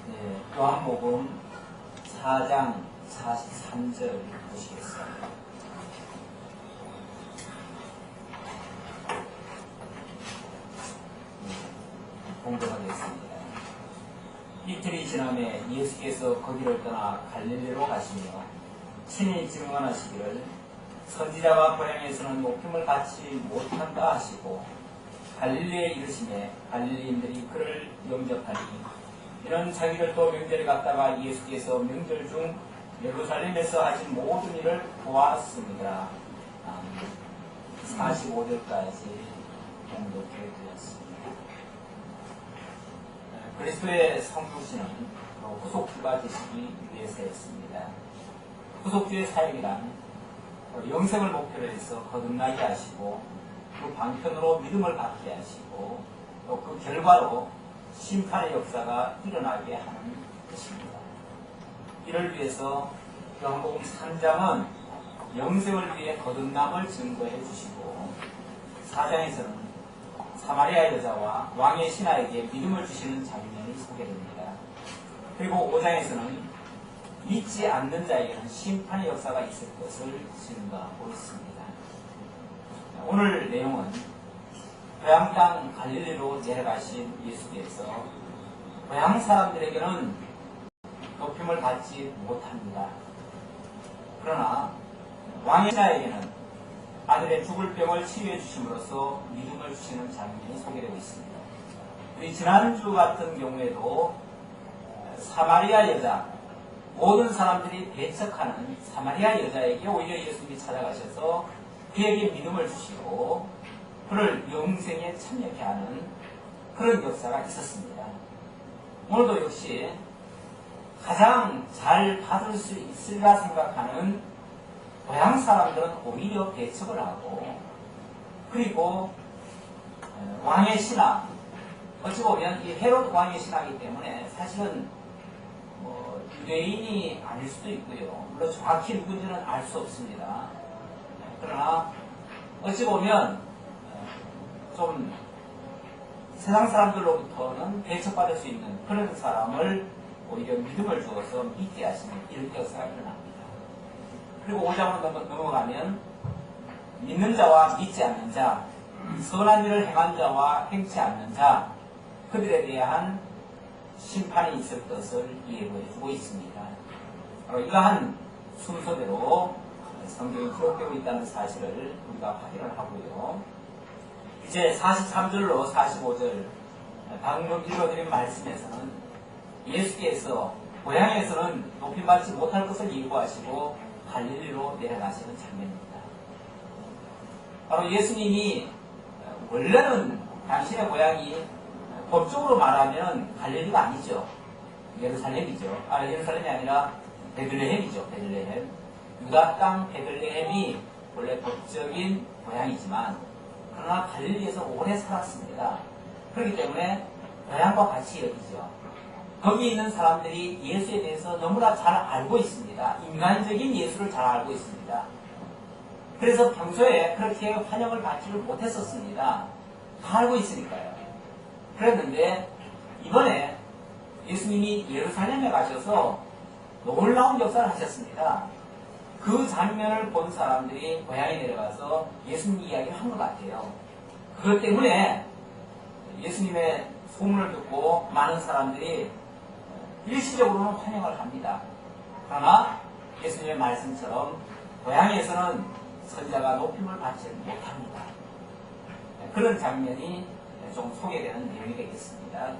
네, 요한복음 4장 43절 보시겠습니다. 공부하겠습니다. 이틀이 지남에 예수께서 거기를 떠나 갈릴리로 가시며 친히 증언하시기를 선지자가 고향에서는 높임을 받지 못한다 하시고 갈릴리에 이르시매 갈릴리인들이 그를 영접하니 이런 자기들도 명절에 갔다가 예수께서 명절 중 예루살렘에서 하신 모든 일을 보았습니다. 45절까지 공독해 드렸습니다. 그리스도의 성육신은 후속주가 되시기 위해서였습니다. 후속주의 사역이란 영생을 목표로 해서 거듭나게 하시고 그 방편으로 믿음을 받게 하시고 또 그 결과로 심판의 역사가 일어나게 하는 것입니다. 이를 위해서 요한복음 3장은 영생을 위해 거듭남을 증거해 주시고 4장에서는 사마리아 여자와 왕의 신하에게 믿음을 주시는 장면이 소개됩니다. 그리고 5장에서는 믿지 않는 자에게는 심판의 역사가 있을 것을 증거하고 있습니다. 오늘 내용은 고향 땅 갈릴리로 내려가신 예수께서 고향 사람들에게는 높임을 받지 못합니다. 그러나 왕의 신하에게는 아들의 죽을 병을 치유해 주심으로써 믿음을 주시는 장면이 소개되고 있습니다. 우리 지난주 같은 경우에도 사마리아 여자, 모든 사람들이 배척하는 사마리아 여자에게 오히려 예수님이 찾아가셔서 그에게 믿음을 주시고 그를 영생에 참여케 하는 그런 역사가 있었습니다. 오늘도 역시 가장 잘 받을 수 있으리라 생각하는 고향 사람들은 오히려 배척을 하고 그리고 왕의 신하, 어찌 보면 이 헤롯 왕의 신하이기 때문에 사실은 유대인이 아닐 수도 있고요. 물론 정확히 누군지는 알 수 없습니다. 그러나 어찌 보면 좀 세상 사람들로부터는 배척받을 수 있는 그런 사람을 오히려 믿음을 주어서 믿게 하시는 이런 역사가 일어납니다. 그리고 5장으로 넘어가면 믿는 자와 믿지 않는 자, 선한 일을 행한 자와 행치 않는 자, 그들에 대한 심판이 있을 것을 예고해 주고 있습니다. 바로 이러한 순서대로 성경이 기록되고 있다는 사실을 우리가 확인을 하고요. 이제 43절로 45절 방금 읽어드린 말씀에서는 예수께서 고향에서는 높임받지 못할 것을 예고하시고 갈릴리로 내려가시는 장면입니다. 바로 예수님이 원래는 당신의 고향이 법적으로 말하면 갈릴리가 아니죠. 예루살렘이죠. 예루살렘이 아니라 베들레헴이죠. 베들레헴. 유다 땅 베들레헴이 원래 법적인 고향이지만 그러나 갈릴리에서 오래 살았습니다. 그렇기 때문에 고향과 같이 여기죠. 거기 있는 사람들이 예수에 대해서 너무나 잘 알고 있습니다. 인간적인 예수를 잘 알고 있습니다. 그래서 평소에 그렇게 환영을 받지를 못했었습니다. 다 알고 있으니까요. 그랬는데 이번에 예수님이 예루살렘에 가셔서 놀라운 역사를 하셨습니다. 그 장면을 본 사람들이 고향에 내려가서 예수님 이야기를 한 것 같아요. 그것 때문에 예수님의 소문을 듣고 많은 사람들이 일시적으로는 환영을 합니다. 그러나 예수님의 말씀처럼 고향에서는 선자가 높임을 받지 못합니다. 그런 장면이 좀 소개되는 내용이 되겠습니다.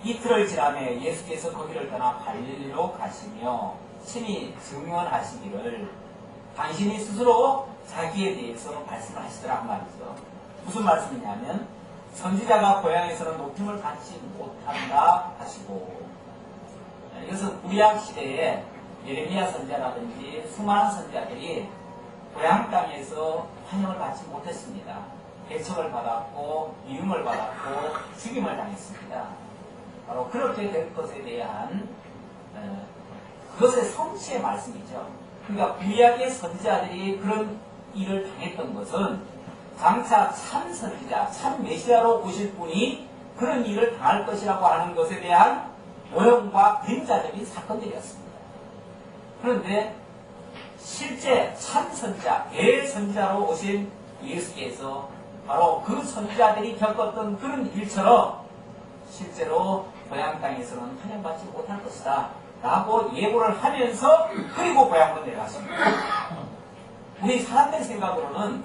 이틀을 지나매 예수께서 거기를 떠나 갈릴리로 가시며 친히 증언하시기를 당신이 스스로 자기에 대해서 말씀을 하시더라 말이죠. 무슨 말씀이냐면 선지자가 고향에서는 높임을 받지 못한다 하시고, 이것은 구약 시대에 예레미야 선지자라든지 수많은 선지자들이 고향 땅에서 환영을 받지 못했습니다. 배척을 받았고 미움을 받았고 죽임을 당했습니다. 바로 그렇게 될 것에 대한 그것의 성취의 말씀이죠. 그러니까 구약의 선지자들이 그런 일을 당했던 것은 장차 참 선지자, 참 메시아로 오실 분이 그런 일을 당할 것이라고 하는 것에 대한 모형과 그림자적인 사건들이었습니다. 그런데 실제 참선자, 대선자로 오신 예수께서 바로 그 선자들이 겪었던 그런 일처럼 실제로 고향 땅에서는 환영받지 못할 것이다 라고 예고를 하면서 그리고 고향으로 내려갔습니다. 우리 사람들 생각으로는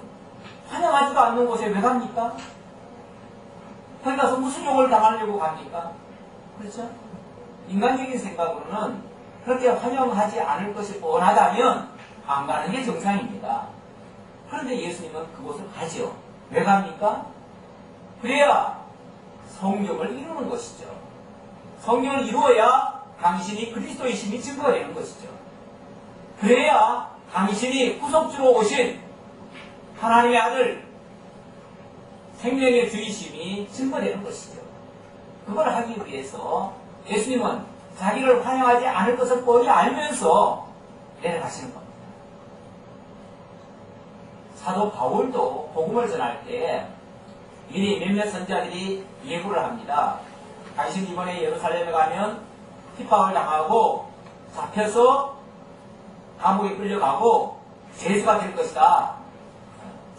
환영하지도 않는 곳에 왜 갑니까? 거기 가서 무슨 욕을 당하려고 갑니까? 그렇죠? 인간적인 생각으로는 그렇게 환영하지 않을 것이 뻔하다면 안 가는 게 정상입니다. 그런데 예수님은 그곳을 가지요. 왜 갑니까? 그래야 성경을 이루는 것이죠. 성경을 이루어야 당신이 그리스도이심이 증거되는 것이죠. 그래야 당신이 구속주로 오신 하나님의 아들 생명의 주이심이 증거되는 것이죠. 그걸 하기 위해서 예수님은 자기를 환영하지 않을 것을 뻔히 알면서 내려가시는 겁니다. 사도 바울도 복음을 전할 때 미리 몇몇 선자들이 예고를 합니다. 당신 이번에 예루살렘에 가면 핍박을 당하고 잡혀서 감옥에 끌려가고 죄수가 될 것이다.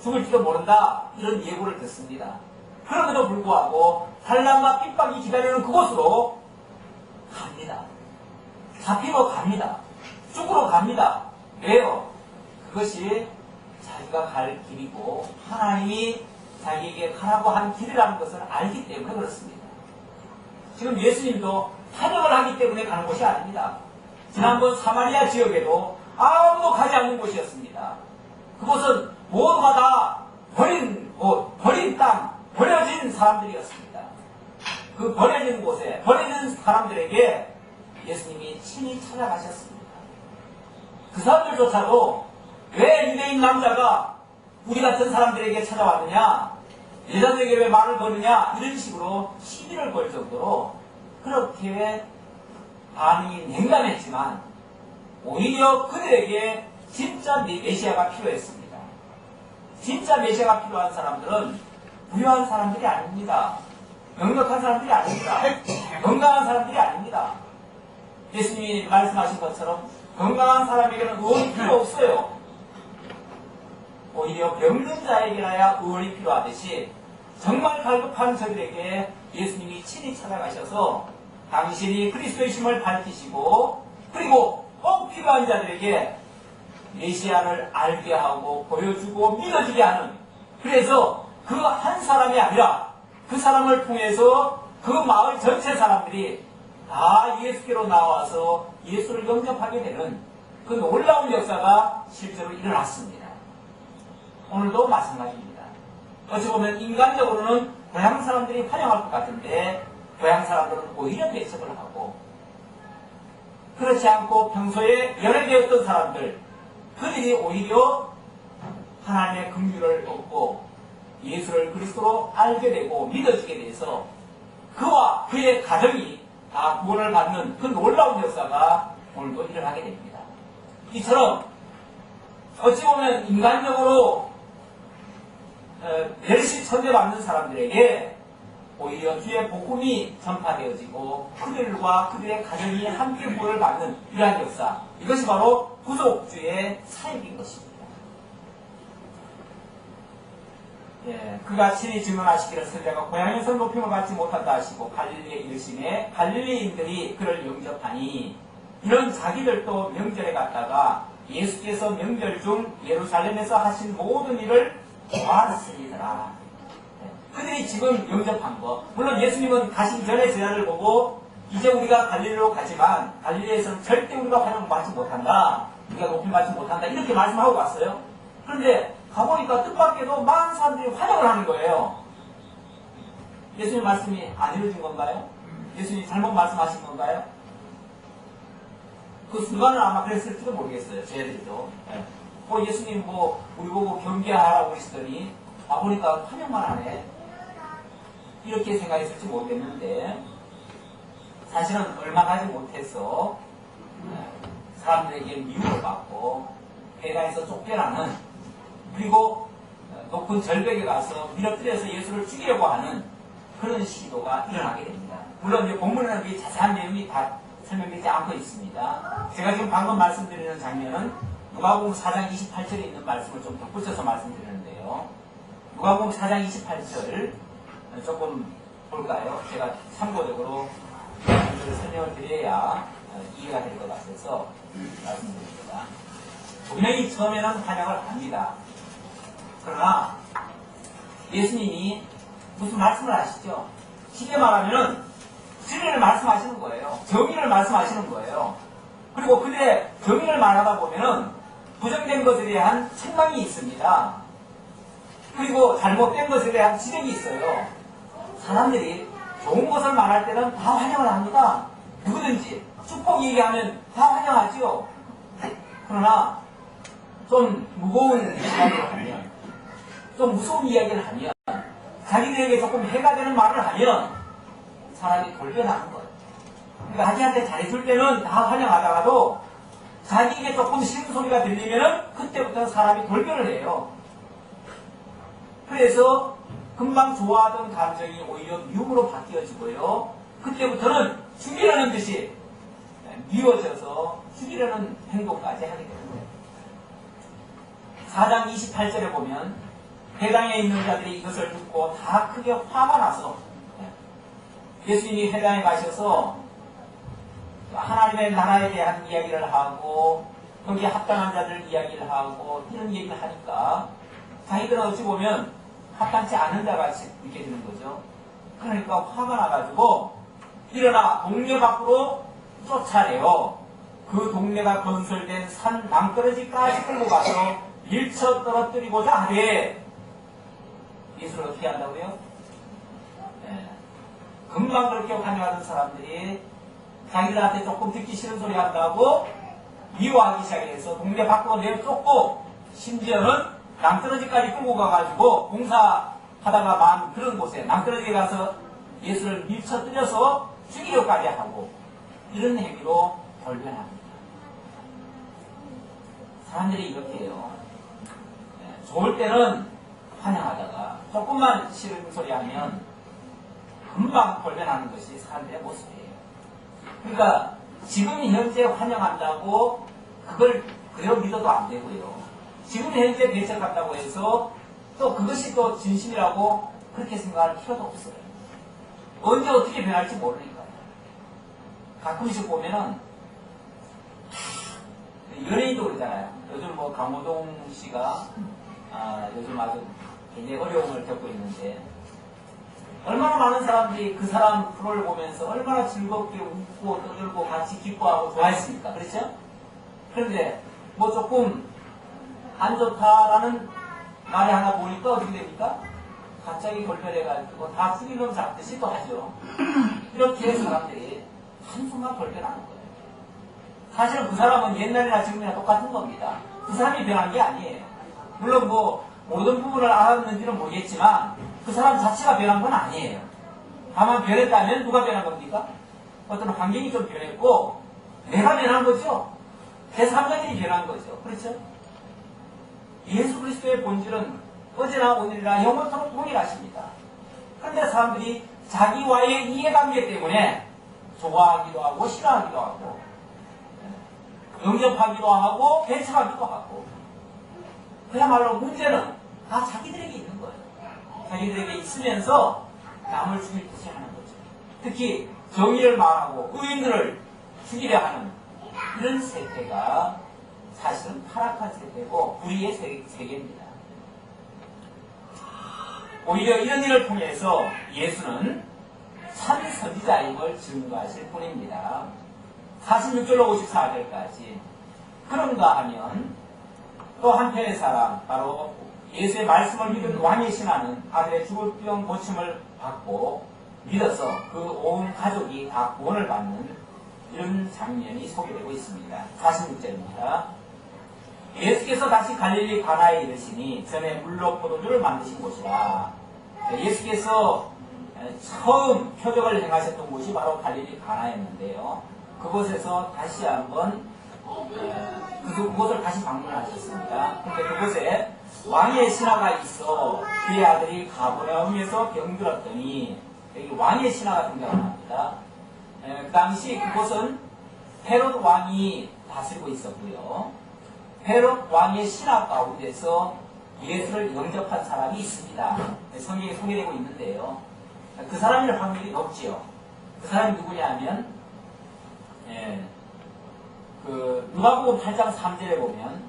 죽을지도 모른다. 이런 예고를 듣습니다. 그럼에도 불구하고 환난과 핍박이 기다리는 그곳으로 갑니다. 잡히고 갑니다. 죽으러 갑니다. 왜요? 그것이 자기가 갈 길이고 하나님이 자기에게 가라고 한 길이라는 것을 알기 때문에 그렇습니다. 지금 예수님도 환영을 하기 때문에 가는 곳이 아닙니다. 지난번 사마리아 지역에도 아무도 가지 않는 곳이었습니다. 그곳은 모두가 다 버린 곳, 버린 땅, 버려진 사람들이었습니다. 그 버려진 곳에, 버려진 사람들에게 예수님이 친히 찾아가셨습니다. 그 사람들조차도 왜 유대인 남자가 우리 같은 사람들에게 찾아왔느냐, 여자들에게 왜 말을 거느냐, 이런 식으로 시비를 걸 정도로 그렇게 반응이 냉담했지만 오히려 그들에게 진짜 메시아가 필요했습니다. 진짜 메시아가 필요한 사람들은 부유한 사람들이 아닙니다. 넉넉한 사람들이 아닙니다. 건강한 사람들이 아닙니다. 예수님이 말씀하신 것처럼 건강한 사람에게는 의원이 필요 없어요. 오히려 병든 자에게라야 의원이 필요하듯이 정말 갈급한 저들에게 예수님이 친히 찾아가셔서 당신이 그리스도의심을 밝히시고 그리고 꼭 필요한 자들에게 메시아를 알게 하고 보여주고 믿어지게 하는, 그래서 그 한 사람이 아니라 그 사람을 통해서 그 마을 전체 사람들이 다 예수께로 나와서 예수를 영접하게 되는 그 놀라운 역사가 실제로 일어났습니다. 오늘도 마찬가지입니다. 어찌 보면 인간적으로는 고향 사람들이 환영할 것 같은데 고향 사람들은 오히려 배척을 하고, 그렇지 않고 평소에 연예되었던 사람들, 그들이 오히려 하나님의 긍휼을 얻고 예수를 그리스도로 알게 되고 믿어지게 돼서 그와 그의 가정이 다 구원을 받는 그 놀라운 역사가 오늘도 일어나게 됩니다. 이처럼 어찌 보면 인간적으로 멸시 천대받는 사람들에게 오히려 주의 복음이 전파되어지고 그들과 그들의 가정이 함께 구원을 받는 이러한 역사, 이것이 바로 구속주의 사역인 것입니다. 그가 친히 증언하시기를 선자가 고향에서 높임을 받지 못한다 하시고 갈릴리에 이르시매 갈릴리인들이 그를 영접하니 이런 자기들도 명절에 갔다가 예수께서 명절 중 예루살렘에서 하신 모든 일을 보았으리더라. 그들이 지금 영접한 거, 물론 예수님은 가시기 전에 제자를 보고 이제 우리가 갈릴리로 가지만 갈릴리에서는 절대 우리가 환영을 받지 못한다, 우리가 높임 받지 못한다, 이렇게 말씀하고 갔어요. 그런데 가보니까 뜻밖에도 많은 사람들이 환영을 하는 거예요. 예수님 말씀이 안 이루어진 건가요? 예수님이 잘못 말씀하신 건가요? 그 순간은 아마 그랬을지도 모르겠어요. 저희들도. 예수님 우리 보고 경계하라고 그러시더니 보니까 환영만 하네, 이렇게 생각했을지 모르겠는데, 사실은 얼마 가지 못해서 사람들에게 미움을 받고 회당에서 쫓겨나는, 그리고 높은 절벽에 가서 밀어뜨려서 예수를 죽이려고 하는 그런 시도가 일어나게 됩니다. 물론 이제 본문에는 그 자세한 내용이 다 설명되지 않고 있습니다. 제가 지금 방금 말씀드리는 장면은 누가복음 4장 28절에 있는 말씀을 좀 덧붙여서 말씀드리는데요. 누가복음 4장 28절 조금 볼까요? 제가 참고적으로 설명을 드려야 이해가 될 것 같아서 말씀드립니다. 분명히 처음에는 환영을 합니다. 그러나 예수님이 무슨 말씀을 하시죠? 쉽게 말하면은 진리를 말씀하시는 거예요. 정의를 말씀하시는 거예요. 그리고 그때 정의를 말하다 보면은 부정된 것에 대한 책망이 있습니다. 그리고 잘못된 것에 대한 지적이 있어요. 사람들이 좋은 것을 말할 때는 다 환영을 합니다. 누구든지 축복 얘기하면 다 환영하지요. 그러나 좀 무거운 이야기를 하면, 좀 무서운 이야기를 하면, 자기들에게 조금 해가 되는 말을 하면 사람이 돌변하는 거예요. 그러니까 자기한테 잘해줄 때는 다 환영하다가도 자기에게 조금 싫은 소리가 들리면은 그때부터 사람이 돌변을 해요. 그래서 금방 좋아하던 감정이 오히려 미움으로 바뀌어지고요. 그때부터는 죽이려는 듯이 미워져서 죽이려는 행동까지 하게 되는 거예요. 4장 28절에 보면 회당에 있는 자들이 이것을 듣고 다 크게 화가 나서 예수님이 회당에 가셔서 하나님의 나라에 대한 이야기를 하고 거기에 합당한 자들 이야기를 하고 이런 얘기를 하니까 자기들은 어찌 보면 합당치 않은 자 같이 느껴지는 거죠. 그러니까 화가 나가지고 일어나 동네 밖으로 쫓아내요. 그 동네가 건설된 산 낭떠러지까지 끌고 가서 밀쳐 떨어뜨리고자 하되 예수를 어떻게 한다고요? 네. 금방 그렇게 환영하던 사람들이 자기들한테 조금 듣기 싫은 소리 한다고 미워하기 시작해서 동네 밖으로 내쫓고 심지어는 낭떠러지까지 끌고 가가지고 공사하다가 만 그런 곳에 낭떠러지에 가서 예수를 밀쳐뜨려서 죽이려까지 하고 이런 행위로 돌변합니다. 사람들이 이렇게 해요. 좋을 때는 환영하다가 조금만 싫은 소리 하면 금방 돌변하는 것이 사람들의 모습이에요. 그러니까 지금 현재 환영한다고 그걸 그대로 믿어도 안 되고요. 지금 현재 배척한다고 해서 또 그것이 또 진심이라고 그렇게 생각할 필요도 없어요. 언제 어떻게 변할지 모르니까요. 가끔씩 보면은 연예인도 그러잖아요. 요즘 뭐 강호동 씨가 요즘 아주 굉장히 어려움을 겪고 있는데 얼마나 많은 사람들이 그 사람 프로를 보면서 얼마나 즐겁게 웃고 떠들고 같이 기뻐하고 좋아했습니까? 그렇죠? 그런데 뭐 조금 안 좋다라는 말이 하나 보니까 어떻게 됩니까? 갑자기 돌변해가지고 다 죽이는 잡듯이 또 하죠. 이렇게 사람들이 한순간 돌변하는 거예요. 사실은 그 사람은 옛날이나 지금이나 똑같은 겁니다. 그 사람이 변한 게 아니에요. 물론 뭐 모든 부분을 알았는지는 모르겠지만 그 사람 자체가 변한 건 아니에요. 다만 변했다면 누가 변한 겁니까? 어떤 환경이 좀 변했고 내가 변한 거죠. 제3자들이 변한 거죠. 그렇죠? 예수 그리스도의 본질은 어제나 오늘이나 영원토록 동일하십니다. 그런데 사람들이 자기와의 이해관계 때문에 좋아하기도 하고 싫어하기도 하고 영접하기도 하고 배척하기도 하고 그야말로 문제는 다 자기들에게 있는 거예요. 자기들에게 있으면서 남을 죽일 듯이 하는 거죠. 특히 정의를 말하고 의인들을 죽이려 하는 이런 세계가 사실은 타락한 세계고 불의의 세계입니다. 오히려 이런 일을 통해서 예수는 참 선지자임을 증거하실 뿐입니다. 46절로 54절까지 그런가 하면 또 한편의 사람 바로 예수의 말씀을 믿은 왕의 신하는 아들의 죽을 병 고침을 받고 믿어서 그 온 가족이 다 구원을 받는 이런 장면이 소개되고 있습니다. 46절입니다. 예수께서 다시 갈릴리 가나에 이르시니 전에 물로 포도주를 만드신 곳이라. 예수께서 처음 표적을 행하셨던 곳이 바로 갈릴리 가나였는데요. 그곳에서 다시 한번 그곳을 다시 방문하셨습니다. 그런데 그곳에 왕의 신하가 있어 그의 아들이 가버나움에서 병들었더니 여기 왕의 신하가 등장을 합니다. 그 당시 그곳은 헤롯 왕이 다스리고 있었고요. 헤롯 왕의 신하 가운데서 예수를 영접한 사람이 있습니다. 성경에 소개되고 있는데요. 그 사람일 확률이 높지요. 그 사람이 누구냐면 그 누가복음 8장 3절에 보면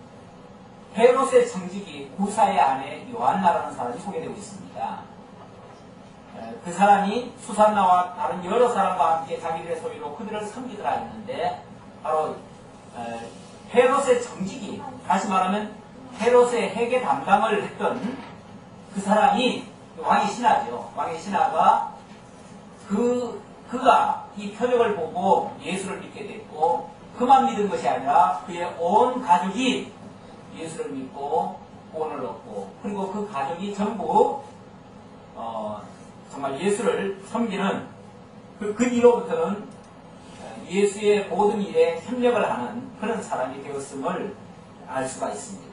헤롯의 청지기 구사의 아내 요한나라는 사람이 소개되고 있습니다. 그 사람이 수산나와 다른 여러 사람과 함께 자기들의 소유로 그들을 섬기더라 했는데 바로 헤롯의 청지기, 다시 말하면 헤롯의 회계 담당을 했던 그 사람이 왕의 신하죠. 왕의 신하가 그가 이 표적을 보고 예수를 믿게 됐고 그만 믿은 것이 아니라 그의 온 가족이 예수를 믿고 구원을 얻고 그리고 그 가족이 전부 정말 예수를 섬기는 그 뒤로부터는 예수의 모든 일에 협력을 하는 그런 사람이 되었음을 알 수가 있습니다.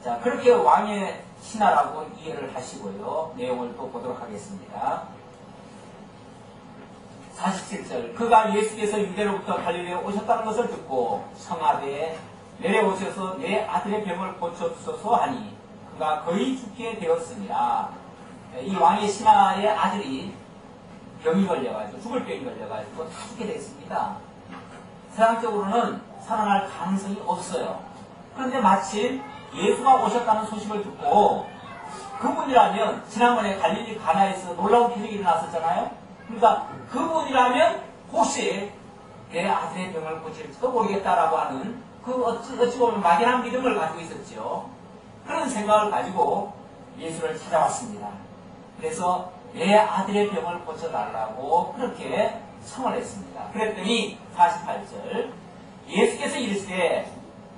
자, 그렇게 왕의 신하라고 이해를 하시고요. 내용을 또 보도록 하겠습니다. 47절 그가 예수께서 유대로부터 갈릴리에 오셨다는 것을 듣고 성하되 내려오셔서 내 아들의 병을 고쳐주소서 하니 그가 거의 죽게 되었습니다. 이 왕의 신하의 아들이 병이 걸려가지고 죽을 병이 걸려가지고 다 죽게 됐습니다. 세상적으로는 살아날 가능성이 없어요. 그런데 마침 예수가 오셨다는 소식을 듣고 그분이라면 지난번에 갈릴리 가나에서 놀라운 기적이 일어났었잖아요. 그러니까 그분이라면 혹시 내 아들의 병을 고칠지도 모르겠다라고 하는 그 어찌 보면 막연한 믿음을 가지고 있었죠. 그런 생각을 가지고 예수를 찾아왔습니다. 그래서 내 아들의 병을 고쳐달라고 그렇게 청을 했습니다. 그랬더니 48절 예수께서 이르시되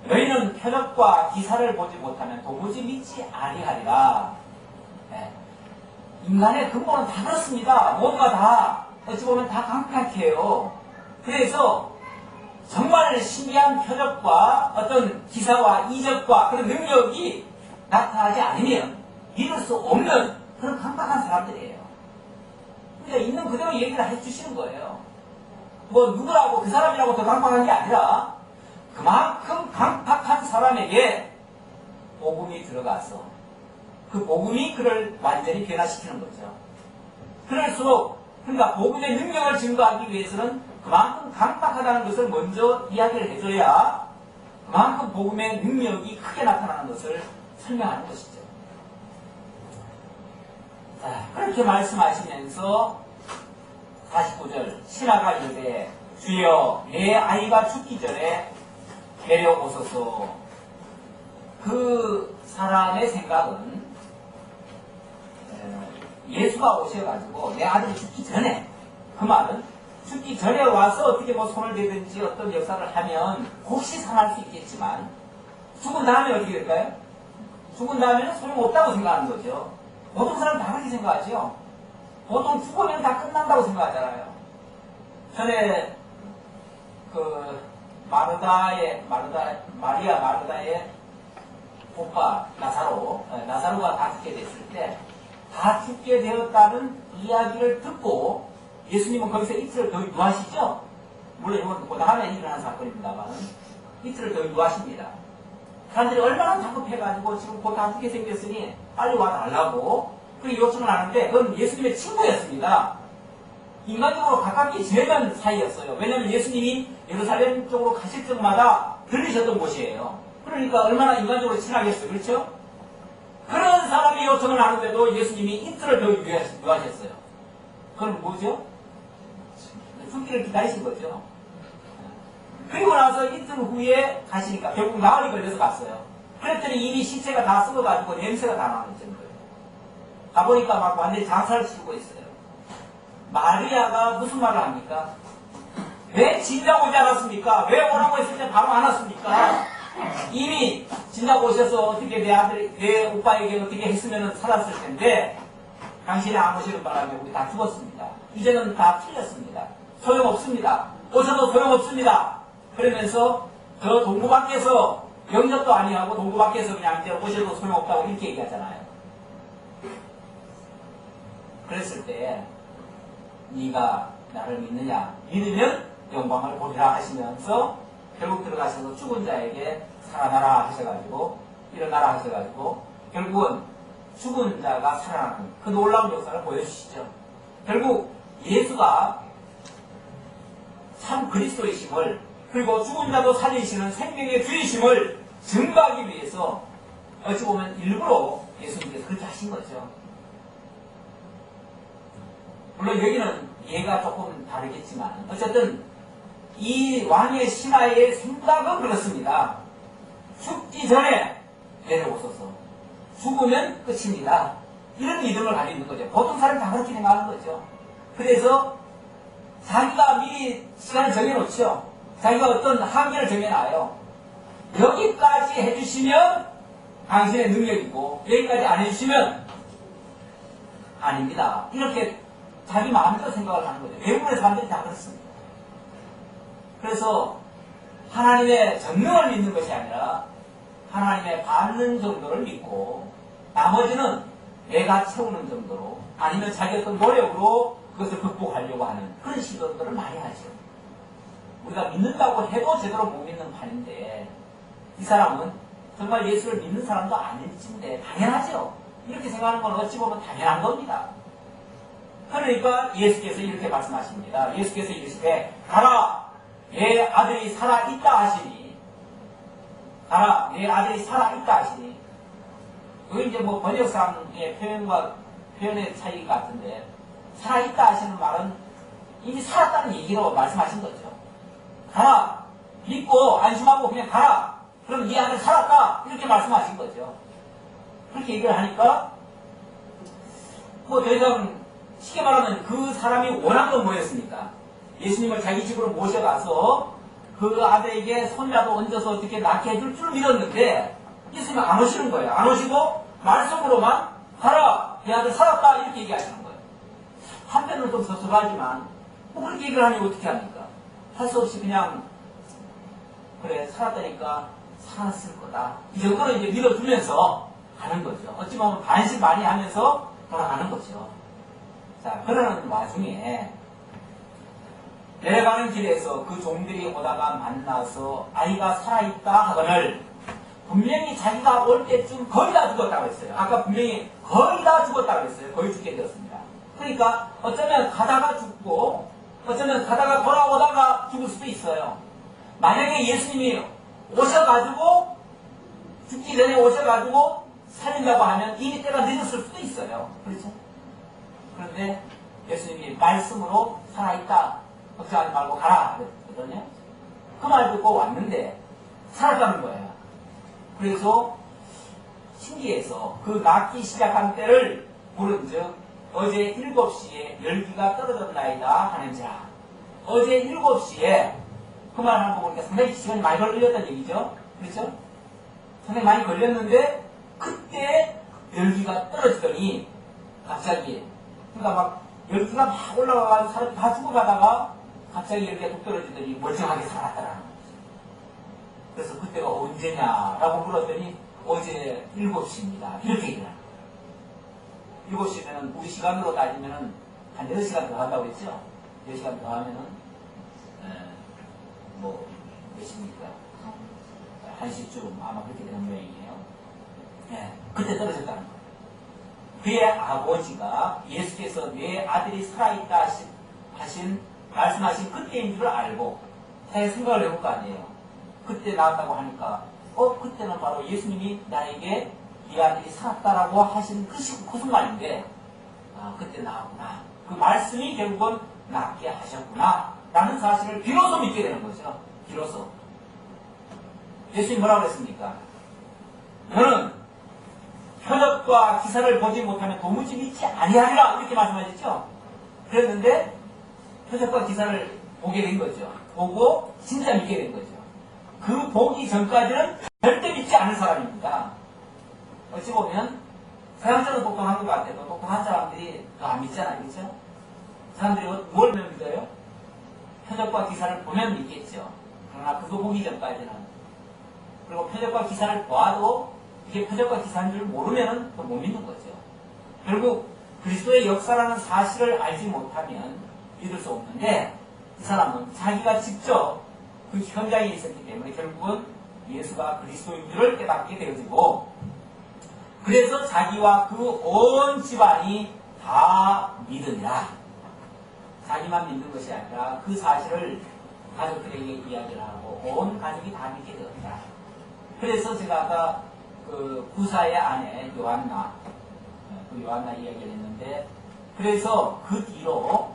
너희는 표적과 기사를 보지 못하면 도무지 믿지 아니하리라. 인간의 근본은 다 그렇습니다. 모두가 다 어찌 보면 다 강팍해요. 그래서 정말 신기한 표적과 어떤 기사와 이적과 그런 능력이 나타나지 않으면 믿을 수 없는 그런 강팍한 사람들이에요. 그러니까 있는 그대로 얘기를 해주시는 거예요. 뭐 누구라고 그 사람이라고 더 강팍한 게 아니라 그만큼 강팍한 사람에게 복음이 들어가서 그 복음이 그를 완전히 변화시키는 거죠. 그럴수록 그러니까 복음의 능력을 증거하기 위해서는 그만큼 강팍하다는 것을 먼저 이야기를 해줘야 그만큼 복음의 능력이 크게 나타나는 것을 설명하는 것이죠. 자, 그렇게 말씀하시면서 49절 신하가 이르되 주여 내 아이가 죽기 전에 데려오소서. 그 사람의 생각은 예수가 오셔가지고 내 아들이 죽기 전에, 그 말은 죽기 전에 와서 어떻게 뭐 손을 대든지 어떤 역사를 하면 혹시 살아날 수 있겠지만 죽은 다음에 어떻게 될까요? 죽은 다음에는 소용없다고 생각하는 거죠. 보통 사람은 다 그렇게 생각하죠. 보통 죽으면 다 끝난다고 생각하잖아요. 전에 그 마리아 마르다의 오빠 나사로가 다 죽게 됐을 때 다 죽게 되었다는 이야기를 듣고 예수님은 거기서 이틀을 더 유하시죠? 물론 이건 그 다음에 일어난 사건입니다만 이틀을 더 유하십니다. 사람들이 얼마나 다급해가지고 지금 곧 다 죽게 생겼으니 빨리 와달라고 그렇게 요청을 하는데 그건 예수님의 친구였습니다. 인간적으로 가깝게 지내던 사이였어요. 왜냐하면 예수님이 예루살렘 쪽으로 가실 적마다 들리셨던 곳이에요. 그러니까 얼마나 인간적으로 친하겠어요. 그렇죠? 그런 사람이 요청을 하는데도 예수님이 이틀을 더 유하셨어요. 그건 뭐죠? 죽기를 기다리신 거죠. 그리고 나서 이틀 후에 가시니까 결국 나흘이 걸려서 갔어요. 그랬더니 이미 시체가 다 썩어가지고 냄새가 다 나는 정도예요. 가보니까 막 완전히 장사를 치고 있어요. 마리아가 무슨 말을 합니까? 왜 진작 오지 않았습니까? 왜 오라고 했을 때 바로 안 왔습니까? 이미 진작 오셔서 어떻게 내 오빠에게 어떻게 했으면 살았을 텐데 당신이 안 오시는 바람에 우리 다 죽었습니다. 이제는 다 틀렸습니다. 소용없습니다. 오셔도 소용없습니다. 그러면서 저 동부 밖에서 영접도 아니하고 동부 밖에서 그냥 이제 오셔도 소용없다고 이렇게 얘기하잖아요. 그랬을 때 네가 나를 믿느냐? 믿으면 영광을 보리라 하시면서 결국 들어가셔서 죽은 자에게 살아나라 하셔가지고 일어나라 하셔가지고 결국은 죽은 자가 살아나는 그 놀라운 역사를 보여주시죠. 결국 예수가 참 그리스도이심을 그리고 죽은 자도 살리시는 생명의 주이심을 증거하기 위해서 어찌 보면 일부러 예수님께서 그렇게 하신 거죠. 물론 여기는 예가 조금 다르겠지만 어쨌든 이 왕의 신하의 생각은 그렇습니다. 죽기 전에 내려오소서. 죽으면 끝입니다. 이런 믿음을 가지고 있는 거죠. 보통 사람이 다 그렇게 생각하는 거죠. 그래서 자기가 미리 시간을 정해놓죠. 자기가 어떤 한계를 정해놔요. 여기까지 해주시면 당신의 능력이고 여기까지 안 해주시면 아닙니다. 이렇게 자기 마음대로 생각을 하는 거죠. 대부분의 사람들이 다 그렇습니다. 그래서 하나님의 전능을 믿는 것이 아니라 하나님의 받는 정도를 믿고 나머지는 내가 채우는 정도로 아니면 자기 어떤 노력으로 그것을 극복하려고 하는 그런 시도들을 많이 하죠. 우리가 믿는다고 해도 제대로 못 믿는 판인데 이 사람은 정말 예수를 믿는 사람도 아닌데 당연하죠. 이렇게 생각하는 건 어찌 보면 당연한 겁니다. 그러니까 예수께서 이렇게 말씀하십니다. 예수께서 이르시되 가라 내 아들이 살아있다 하시니 가라 내 아들이 살아있다 하시니 그게 이제 뭐 번역상의 표현의 차이 같은데 살아있다 하시는 말은 이미 살았다는 얘기로 말씀하신 거죠. 가라 믿고 안심하고 그냥 가라 그럼 네 아들 살았다 이렇게 말씀하신 거죠. 그렇게 얘기를 하니까 뭐 더 이상 쉽게 말하면 그 사람이 원한 건 뭐였습니까? 예수님을 자기 집으로 모셔가서 그 아들에게 손이라도 얹어서 어떻게 낳게 해줄 줄 믿었는데 예수님은 안 오시는 거예요. 안 오시고 말씀으로만 가라 내 아들 살았다 이렇게 얘기하시는 거예요. 한편으로 좀 섭섭하지만 뭐 그렇게 얘기를 하니 어떻게 합니까? 할 수 없이 그냥 그래 살았다니까 살았을 거다 이 정도로 이제 믿어주면서 가는 거죠. 어찌 보면 반신 많이 하면서 돌아가는 거죠. 자, 그러는 와중에 내려가는 길에서 그 종들이 오다가 만나서 아이가 살아있다 하거늘 분명히 자기가 올 때쯤 거의 다 죽었다고 했어요. 아까 분명히 거의 다 죽었다고 했어요. 거의 죽게 되었습니다. 그러니까 어쩌면 가다가 죽고 어쩌면 가다가 돌아오다가 죽을 수도 있어요. 만약에 예수님이 오셔가지고 죽기 전에 오셔가지고 살린다고 하면 이미 때가 늦었을 수도 있어요. 그렇죠? 그런데 예수님이 말씀으로 살아있다. 걱정하지 말고 가라. 그랬거든요. 그 말 듣고 왔는데 살았다는 거예요. 그래서 신기해서 그 낳기 시작한 때를 부른즉 어제 7시에 열기가 떨어졌나이다 하는지라. 어제 7시에 그 말 하는 거 보니까 상당히 시간이 많이 걸렸다는 얘기죠. 그렇죠? 상당히 많이 걸렸는데 그때 열기가 떨어지더니 갑자기 그러니까 막 열기가 막 올라가가지고 사람이 다 죽어가다가 갑자기 열기가 뚝 떨어지더니 멀쩡하게 살았다라는 거죠. 그래서 그때가 언제냐라고 물었더니 어제 7시입니다. 이렇게 얘기를 합니다. 7시면 우리 시간으로 따지면 한 6시간 더 한다고 했죠? 4시간 더 하면은 뭐 몇 시입니까? 1시쯤 아마 그렇게 되는 모양이에요. 네, 그때 떨어졌다는 거예요. 그의 아버지가 예수께서 내 아들이 살아있다 말씀하신 그때인 줄 알고 잘 생각을 해볼 거 아니에요. 그때 나왔다고 하니까 그때는 바로 예수님이 나에게 네 아들이 살았다라고 하신 그 순간인데 그때 나왔구나. 그 말씀이 결국은 낫게 하셨구나 라는 사실을 비로소 믿게 되는 거죠. 비로소. 예수님이 뭐라고 그랬습니까? 너는 표적과 기사를 보지 못하면 도무지 믿지 아니하리라 이렇게 말씀하셨죠. 그랬는데 표적과 기사를 보게 된 거죠. 보고 진짜 믿게 된 거죠. 그 보기 전까지는 절대 믿지 않을 사람입니다. 어찌 보면 서양적으로 똑똑한 것 같아도 똑똑한 사람들이 더 안 믿잖아요. 그렇죠? 사람들이 뭘 믿어요? 표적과 기사를 보면 믿겠죠. 그러나 그거 보기 전까지는 그리고 표적과 기사를 보아도 이게 표적과 기사인 줄 모르면 또 못 믿는 거죠. 결국 그리스도의 역사라는 사실을 알지 못하면 믿을 수 없는데 이 사람은 자기가 직접 그 현장에 있었기 때문에 결국은 예수가 그리스도인 줄을 깨닫게 되어지고 그래서 자기와 그 온 집안이 다 믿으니라. 자기만 믿는 것이 아니라 그 사실을 가족들에게 이야기를 하고 온 가족이 다 믿게 되었다. 그래서 제가 아까 그 구사의 아내 요한나 이야기를 했는데 그래서 그 뒤로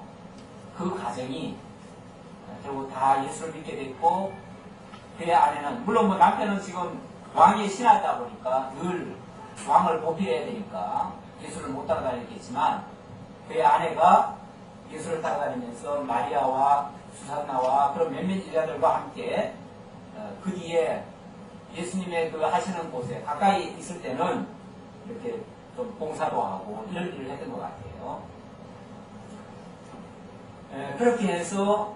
그 가정이 결국 다 예수를 믿게 됐고 그의 아내는 물론 뭐 남편은 지금 왕의 신하다 보니까 늘 왕을 보필해야 되니까 예수를 못 따라다녔겠지만 그의 아내가 예수를 따라다니면서 마리아와 수산나와 그런 몇몇 여자들과 함께 그 뒤에 예수님의 그 하시는 곳에 가까이 있을 때는 이렇게 좀 봉사도 하고 이런 일을 했던 것 같아요. 그렇게 해서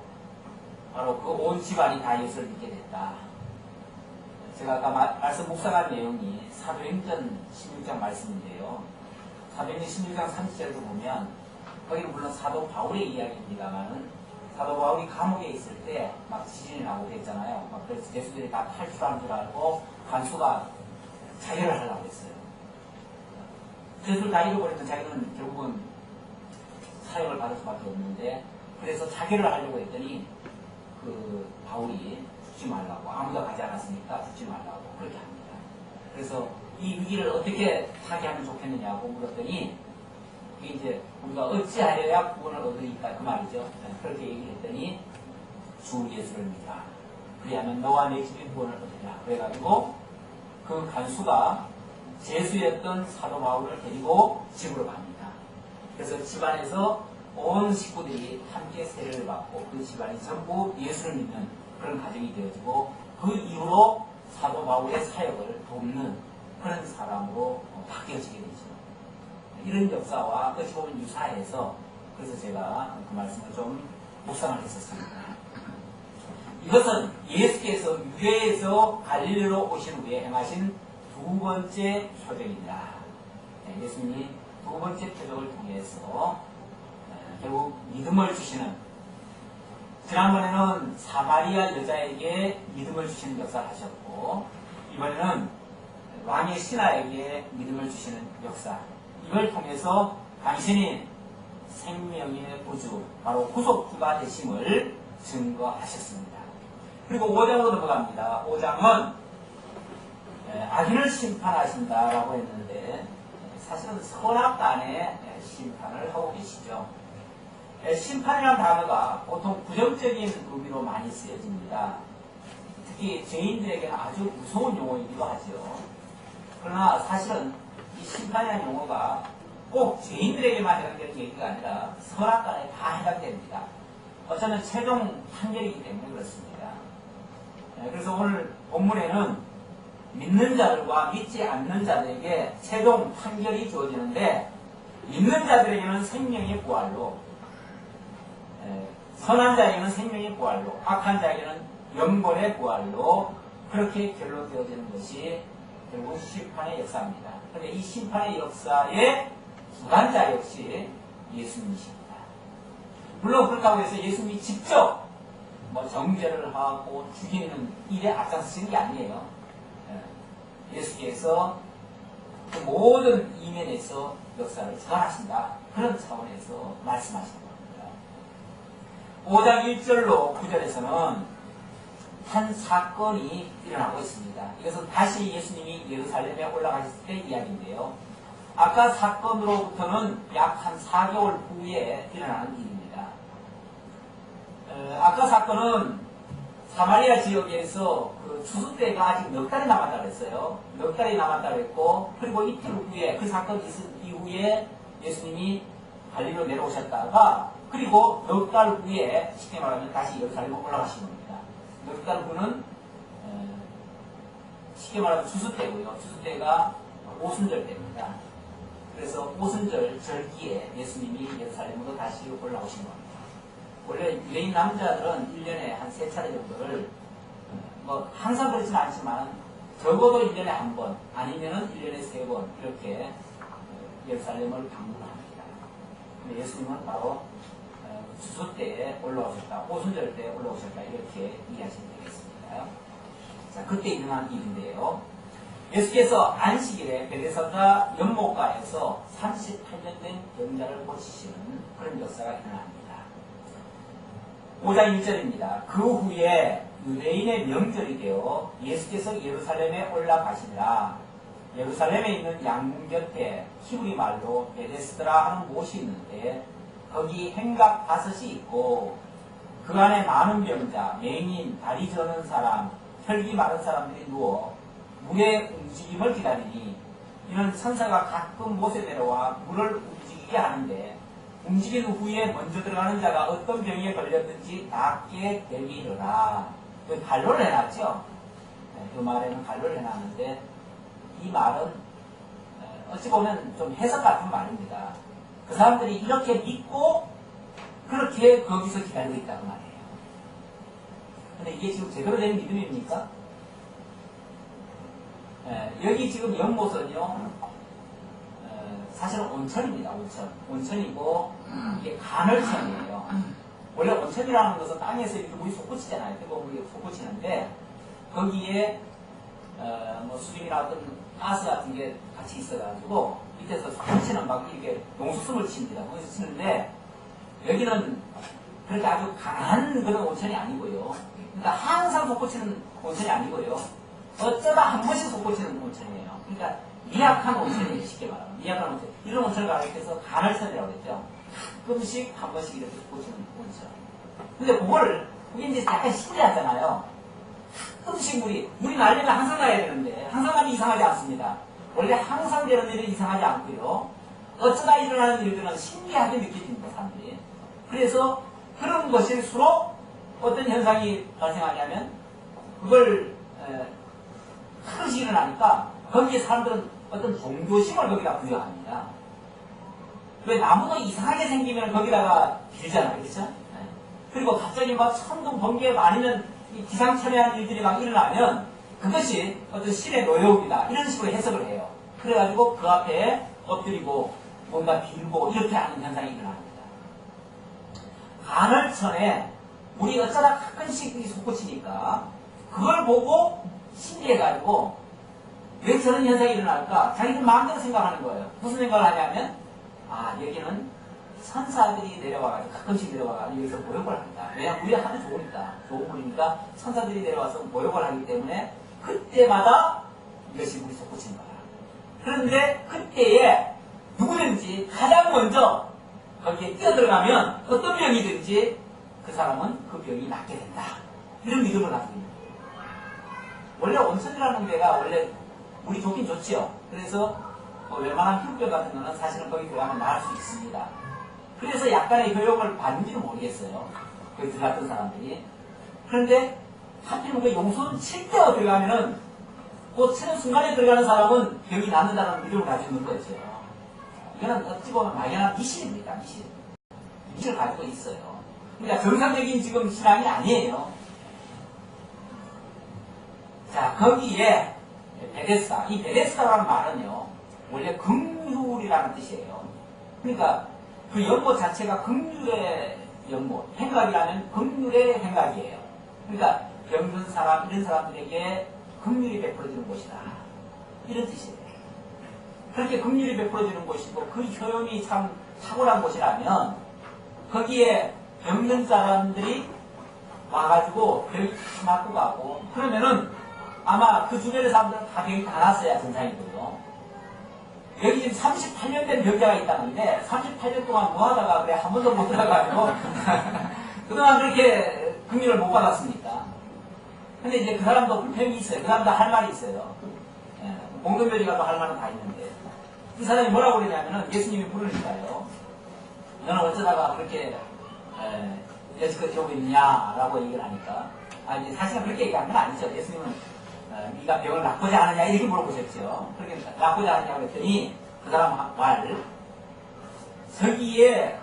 바로 그 온 집안이 다 예수를 믿게 됐다. 제가 아까 말씀 묵상한 내용이 사도행전 16장 말씀인데요. 사도행전 16장 30절에도 보면 거기는 물론 사도 바울의 이야기입니다만은 사도 바울이 감옥에 있을 때 막 지진이 나고 그랬잖아요. 막 그래서 제수들이 다 탈출한 줄 알고 간수가 자결을 하려고 했어요. 제수를 다 잃어버리면 자기는 결국은 사형을 받을 수밖에 없는데 그래서 자결을 하려고 했더니 그 바울이 죽지 말라고 아무도 가지 않았으니까 죽지 말라고 그렇게 합니다. 그래서 이 위기를 어떻게 타개하면 좋겠느냐고 물었더니 이제 우리가 어찌하여야 구원을 얻으니까 그 말이죠. 그렇게 얘기를 했더니 주 예수를 믿으라. 그리하면 너와 내 집이 구원을 얻으리라. 그래가지고 그 간수가 제수였던 사도 바울을 데리고 집으로 갑니다. 그래서 집안에서 온 식구들이 함께 세례를 받고 그 집안이 전부 예수를 믿는 그런 가정이 되어지고 그 이후로 사도 바울의 사역을 돕는 그런 사람으로 바뀌어지게 되죠. 이런 역사와 어찌 보면 유사해서 그래서 제가 그 말씀을 좀 묵상을 했었습니다. 이것은 예수께서 유대에서 갈릴리로 오신 후에 행하신 두 번째 표적입니다. 예수님이 두 번째 표적을 통해서 결국 믿음을 주시는 지난번에는 사마리아 여자에게 믿음을 주시는 역사를 하셨고 이번에는 왕의 신하에게 믿음을 주시는 역사 이걸 통해서 당신이 생명의 구주 바로 구속주가 되심을 증거하셨습니다. 그리고 5장으로 넘어갑니다. 5장은 악인을 심판하신다라고 했는데 사실은 선악간의 심판을 하고 계시죠. 심판이라는 단어가 보통 부정적인 의미로 많이 쓰여집니다. 특히 죄인들에게는 아주 무서운 용어이기도 하죠. 그러나 사실은 이 심판이라는 용어가 꼭 죄인들에게만 해당되는 얘기가 아니라 선악간에 다 해당됩니다. 어쩌면 최종 판결이기 때문에 그렇습니다. 그래서 오늘 본문에는 믿는 자들과 믿지 않는 자들에게 최종 판결이 주어지는데 믿는 자들에게는 생명의 부활로 선한 자에게는 생명의 부활로 악한 자에게는 영벌의 부활로 그렇게 결론되어지는 것이 결국 심판의 역사입니다. 그런데 이 심판의 역사의 주관자 역시 예수님이십니다. 물론 그렇다고 해서 예수님이 직접 정죄를 하고 죽이는 일에 앞장서시는 게 아니에요. 예수께서 그 모든 이면에서 역사를 주관하신다. 그런 차원에서 말씀하시는 겁니다. 5장 1절로 9절에서는 한 사건이 일어나고 있습니다. 이것은 다시 예수님이 예루살렘에 올라가셨을 때 이야기인데요. 아까 사건으로부터는 약 한 4개월 후에 일어나는 일입니다. 아까 사건은 사마리아 지역에서 그 추수 때가 아직 넉 달이 남았다고 했어요. 넉 달이 남았다고 했고, 그리고 이틀 후에, 그 사건 있은 이후에 예수님이 갈릴리로 내려오셨다가, 그리고 넉 달 후에, 쉽게 말하면 다시 예루살렘으로 올라가신 겁니다. 넉 달 후는, 쉽게 말하면 추수 때고요. 추수 때가 오순절 때입니다. 그래서 오순절 절기에 예수님이 예루살렘으로 다시 올라오신 겁니다. 원래 유대인 남자들은 1년에 한 3차례 정도를 항상 그렇지는 않지만 적어도 1년에 한 번 아니면은 1년에 3번 이렇게 예루살렘을 방문합니다. 근데 예수님은 바로 추수 때에 올라오셨다, 오순절 때 올라오셨다, 이렇게 이해하시면 되겠습니다. 자, 그때 일어난 일인데요. 예수께서 안식일에 베데스다 연못가에서 38년 된 병자를 고치시는 그런 역사가 일어납니다. 5장 1절입니다. 그 후에 유대인의 명절이 되어 예수께서 예루살렘에 올라가시니라. 예루살렘에 있는 양문 곁에 히브리 말로 베데스다라 하는 곳이 있는데 거기 행각 5이 있고 그 안에 많은 병자, 맹인, 다리 저는 사람, 혈기 마른 사람들이 누워 물의 움직임을 기다리니 이는 천사가 가끔 못에 내려와 물을 움직이게 하는데 움직인 후에 먼저 들어가는 자가 어떤 병에 걸렸든지 낫게 되리라. 갈로를 해놨죠. 그 말에는 갈로를 해놨는데 이 말은 어찌 보면 좀 해석 같은 말입니다. 그 사람들이 이렇게 믿고 그렇게 거기서 기다리고 있다고 말이에요. 근데 이게 지금 제대로 된 믿음입니까? 여기 지금 연못은요, 사실은 온천입니다. 온천이고 이게 간헐천이에요. 원래 온천이라는 것은 땅에서 이렇게 물이 솟구치잖아요. 뜨거운 물이 솟구치는데 거기에 뭐 수증이나 어떤 가스 같은 게 같이 있어가지고 밑에서 솟구치는 막 이렇게 용수숨을 칩니다. 거기서 치는데 여기는 그렇게 아주 강한 그런 온천이 아니고요. 그러니까 항상 솟구치는 온천이 아니고요. 어쩌다 한 번씩 솟구치는 온천이에요. 그러니까 미약한 온천이에요. 쉽게 말하면. 미약한 온천. 이런 온천을 가리켜서 간헐천이라고 했죠. 가끔씩 한 번씩 이렇게 솟구치는 온천. 근데 그게 이제 약간 신기하잖아요. 가끔씩 물이 나려면 항상 나야 되는데, 항상 나면 이상하지 않습니다. 원래 항상 되는 일은 이상하지 않고요. 어쩌다 일어나는 일들은 신기하게 느껴집니다, 사람들이. 그래서 그런 것일수록 어떤 현상이 발생하냐면, 그걸, 하루씩 일어나니까, 거기에 사람들은 어떤 종교심을 거기다 부여합니다. 왜 나무도 이상하게 생기면 거기다가 빌잖아요, 그렇죠? 그리고 갑자기 막 천둥, 번개 아니면 기상천외한 일들이 막 일어나면 그것이 어떤 신의 노여움이다. 이런 식으로 해석을 해요. 그래가지고 그 앞에 엎드리고 뭔가 빌고 이렇게 하는 현상이 일어납니다. 간헐천에 물이 어쩌다 가끔씩 솟구치니까 그걸 보고 신기해가지고 왜 저런 현상이 일어날까? 자기들 마음대로 생각하는 거예요. 무슨 생각을 하냐면 여기는 천사들이 내려와가지고 가끔씩 내려와가지고 여기서 모욕을 합니다. 왜냐하면 물이 하도 좋으니까 좋은 물이니까 천사들이 내려와서 모욕을 하기 때문에 그때마다 이것이 물이 솟구치는 거야. 그런데 그때에 누구든지 가장 먼저 거기에 뛰어들어가면 어떤 병이든지 그 사람은 그 병이 낫게 된다. 이런 믿음을 가지고 있는 거예요. 원래 온천이라는 데가 원래 물이 좋긴 좋지요. 그래서 웬만한 피부병 같은 거는 사실은 거기 들어가면 나을 수 있습니다. 그래서 약간의 효용을 받는지는 모르겠어요. 거기 들어갔던 사람들이. 그런데 하필이면 그 용수는 칠 때 들어가면은 그 치는 순간에 들어가는 사람은 병이 낫는다는 믿음을 가지고 있는 거죠. 이거는 어찌 보면 막연한 미신입니다. 미신을 가지고 있어요. 그러니까 정상적인 지금 신앙이 아니에요. 자, 거기에 베데스다. 이 베데스다라는 말은요, 원래 긍휼이라는 뜻이에요. 그러니까 그 연못 자체가 긍휼의 연못, 행각이라면 긍휼의 행각이에요. 그러니까 병든 사람, 이런 사람들에게 긍휼이 베풀어지는 곳이다. 이런 뜻이에요. 그렇게 긍휼이 베풀어지는 곳이고 그 효용이 참 탁월한 곳이라면 거기에 병든 사람들이 와가지고 병이 다 맞고 가고 그러면은 아마 그 주변의 사람들은 다 병이 다 났어야 정상이고요. 여기 지금 38년 된 병자가 있다는데 38년 동안 뭐 하다가 그래 한 번도 못 들어가지고 그동안 그렇게 긍휼을 못 받았습니까? 근데 이제 그 사람도 불평이 있어요. 그 사람도 할 말이 있어요. 공동묘지 가도 할 말은 다 있는데 이 사람이 뭐라고 그러냐면은 예수님이 부르니까요. 너는 어쩌다가 그렇게 여지껏 이러고 있냐라고 얘기를 하니까 이제 사실은 그렇게 얘기한 건 아니죠. 예수님은 네가 병을 낫고자 하느냐 이렇게 물어보셨죠. 그렇게 낫고자 하느냐고 했더니 그 사람 말 저기에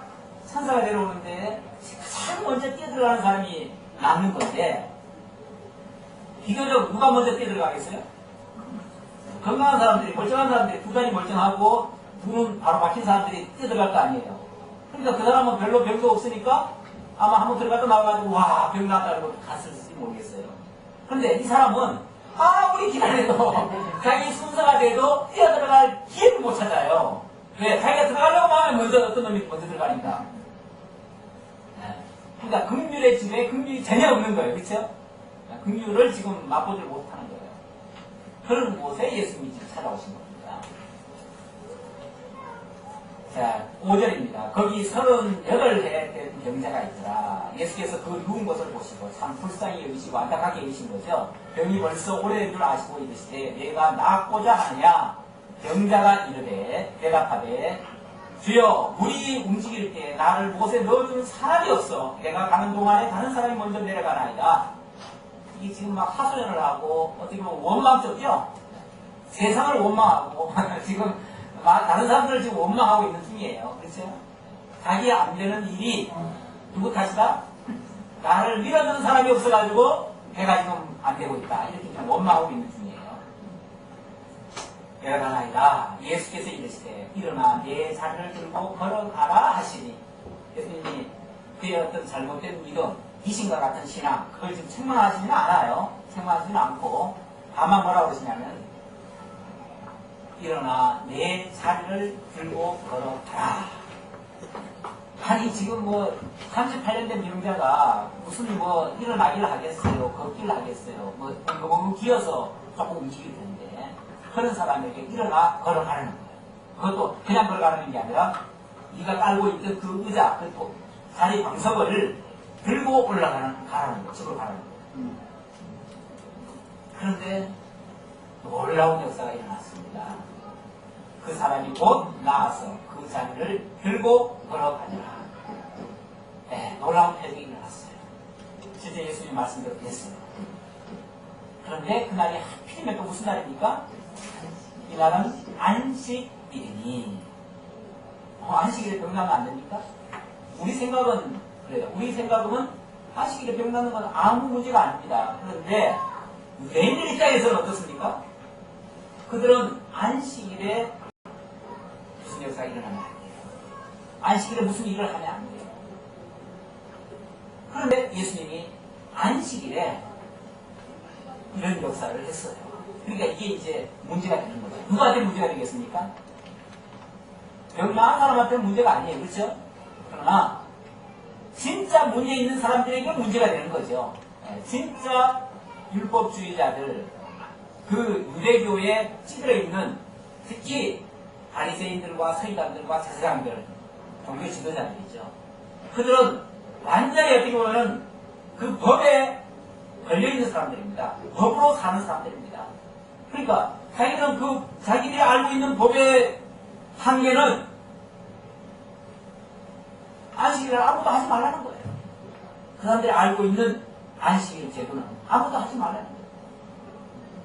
천사가 내려오는데 가장 먼저 뛰어들어가는 사람이 낫는 건데 비교적 누가 먼저 뛰어들어가겠어요? 건강한 사람들이 멀쩡한 사람들이 두 다리 멀쩡하고 두 눈 바로 막힌 사람들이 뛰어들어갈 거 아니에요. 그러니까 그 사람은 별로 병도 없으니까 아마 한번 들어갔다 나와가지고 와, 병 나왔다고 갔을지 모르겠어요. 그런데 이 사람은 아무리 기다려도 자기 순서가 돼도 뛰어들어갈 기회를 못 찾아요. 왜? 자기가 들어가려고 하면 먼저 어떤 놈이 먼저 들어가니까. 그러니까 긍휼의 집에 긍휼이 전혀 없는 거예요. 그렇죠? 긍휼을 지금 맛보질 못하는 거예요. 그런 곳에 예수님이 지금 찾아오신 겁니다. 자, 5절입니다. 거기 38해 된 병자가 있더라. 예수께서 그 누운 것을 보시고 참 불쌍히 여기시고 안타깝게 여기신 거죠. 병이 벌써 오래된 줄 아시고 이르시되 내가 낫고자 하느냐. 병자가 이르되 대답하되 주여 물이 움직일 때 나를 못에 넣어주는 사람이 없어. 내가 가는 동안에 다른 사람이 먼저 내려가나이다. 이게 지금 막 하소연을 하고 어떻게 보면 원망적이죠. 세상을 원망하고 지금 다른 사람들을 지금 원망하고 있는 중이에요. 그렇죠? 자기 안 되는 일이 누구 탓이다? 나를 밀어주는 사람이 없어가지고 내가 지금 안 되고 있다. 이렇게 지금 원망하고 있는 중이에요. 내려가나이다. 예수께서 이르시되 일어나 내 자리를 들고 걸어가라 하시니 예수님이 그의 어떤 잘못된 믿음, 이신과 같은 신앙 그걸 지금 책망하지는 않아요. 책망하지는 않고 다만 뭐라고 그러시냐면 일어나 내 자리를 들고 걸어가라. 아니 지금 뭐 38년 된 병자가 무슨 뭐 일어나기를 하겠어요. 걷기를 하겠어요. 뭐 엉금엉금 기어서 조금 움직일 텐데 그런 사람에게 일어나 걸어가라는 거예요. 그것도 그냥 걸어가는 게 아니라 네가 깔고 있던 그 의자, 그 자리 방석을 들고 가라는 거예요. 집으로 가라는 거예요. 그런데 놀라운 역사가 일어났습니다. 그 사람이 곧 나와서 그 자리를 들고 걸어가니라. 네, 놀라운 회복이 일어났어요. 실제 예수님 말씀대로 됐어요. 그런데 그날이 하필이면 또 무슨 날입니까? 이날은 안식일이니. 안식일에 병 나면 안 됩니까? 우리 생각은 그래요. 우리 생각은 안식일에 병 나는 건 아무 문제가 아닙니다. 그런데 유대인들 입장에서는 어떻습니까? 그들은 안식일에 무슨 역사가 일어나면 안 돼요. 안식일에 무슨 일을 하면 안 돼요. 그런데 예수님이 안식일에 이런 역사를 했어요. 그러니까 이게 이제 문제가 되는 거죠. 누구한테 문제가 되겠습니까? 병 나은 사람한테는 문제가 아니에요. 그렇죠? 그러나 진짜 문제 있는 사람들에게 문제가 되는 거죠. 진짜 율법주의자들, 그 유대교에 찌들어 있는 특히 바리새인들과 서기관들과 제사장들, 종교 지도자들이죠. 그들은 완전히 어떻게 보면 그 법에 걸려있는 사람들입니다. 법으로 사는 사람들입니다. 그러니까 자기들은 그 자기들이 알고 있는 법의 한계는 안식일을 아무도 하지 말라는 거예요. 그 사람들이 알고 있는 안식일 제도는 아무도 하지 말라는 거예요.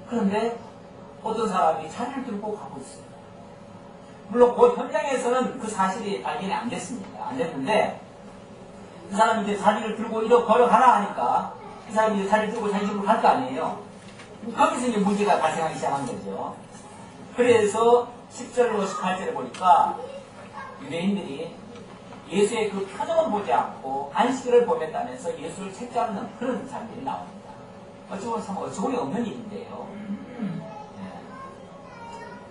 그런데 어떤 사람이 자리를 들고 가고 있어요. 물론 그 현장에서는 그 사실이 발견이 안 됐습니다. 안 됐는데 그 사람이 이제 자리를 들고 이렇게 걸어가라 하니까 그 사람이 이제 자리를 들고 자기 집으로 갈 거 아니에요. 거기서 이제 문제가 발생하기 시작한 거죠. 그래서 10절로 18절에 보니까 유대인들이 예수의 그 표정을 보지 않고 안식일을 범했다면서 예수를 책잡는 그런 장면이 나옵니다. 어찌 보면 참 어처구니 없는 일인데요.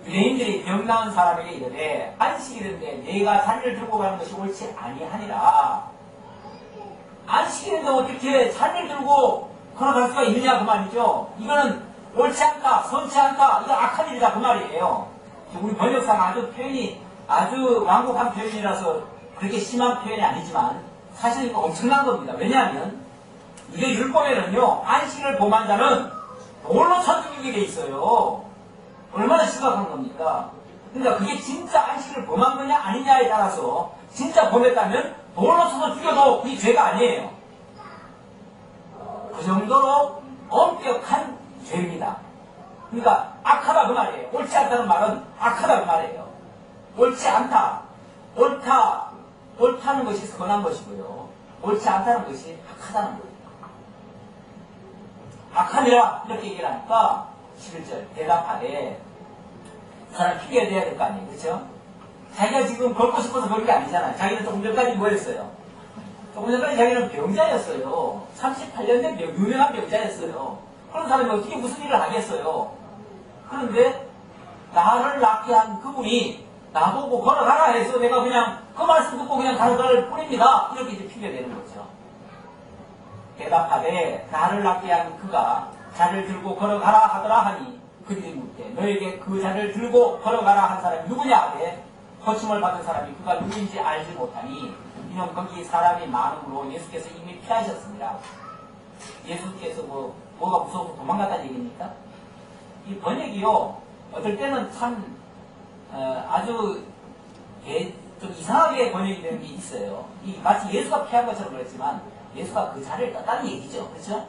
유대인들이 병 나은 사람에게 이르되 안식일인데 내가 자리를 들고 가는 것이 옳지 아니하니라. 안식일인데 어떻게 자리를 들고 걸어갈 수가 있느냐 그 말이죠. 이거는 옳지 않다, 선치 않다, 이거 악한 일이다 그 말이에요. 우리 번역상 아주 표현이 아주 완곡한 표현이라서 그렇게 심한 표현이 아니지만 사실 이거 엄청난 겁니다. 왜냐하면 이게 율법에는요 안식일을 범한 자는 돌로 쳐 죽이게 돼 있어요. 얼마나 심각한 겁니까? 그러니까 그게 진짜 안식일을 범한 거냐 아니냐에 따라서 진짜 범했다면 돌로 쳐서 죽여도 그게 죄가 아니에요. 그 정도로 엄격한 죄입니다. 그러니까 악하다 그 말이에요. 옳지 않다는 말은 악하다 그 말이에요. 옳지 않다, 옳다, 옳다는 것이 선한 것이고요. 옳지 않다는 것이 악하다는 거예요. 악함이라 이렇게 얘기를 하니까 11절 대답하되 그 사람 피해야 될 거 아니에요. 그렇죠? 자기가 지금 걷고 싶어서 그런 게 아니잖아요. 자기는 조금 전까지 뭐였어요? 조금 전까지 자기는 병자였어요. 38년 된 유명한 병자였어요. 그런 사람이 어떻게 무슨 일을 하겠어요? 그런데 나를 낳게 한 그분이 나보고 걸어가라 해서 내가 그냥 그 말씀 듣고 그냥 가는 뿐입니다. 이렇게 이제 피겨내는 거죠. 대답하되 나를 낳게 한 그가 자를 들고 걸어가라 하더라 하니 그들이 묻되 너에게 그 자를 들고 걸어가라 한 사람이 누구냐 하되 고침을 받은 사람이 그가 누구인지 알지 못하니 이는 거기 사람이 많음으로 예수께서 이미 피하셨습니다. 예수께서 뭐가 무서워서 도망갔다는 얘기입니까? 이 번역이요 어떨 때는 참 아주 좀 이상하게 번역이 되는 게 있어요. 마치 예수가 피한 것처럼 그랬지만 예수가 그 자리를 떴다는 얘기죠. 그렇죠?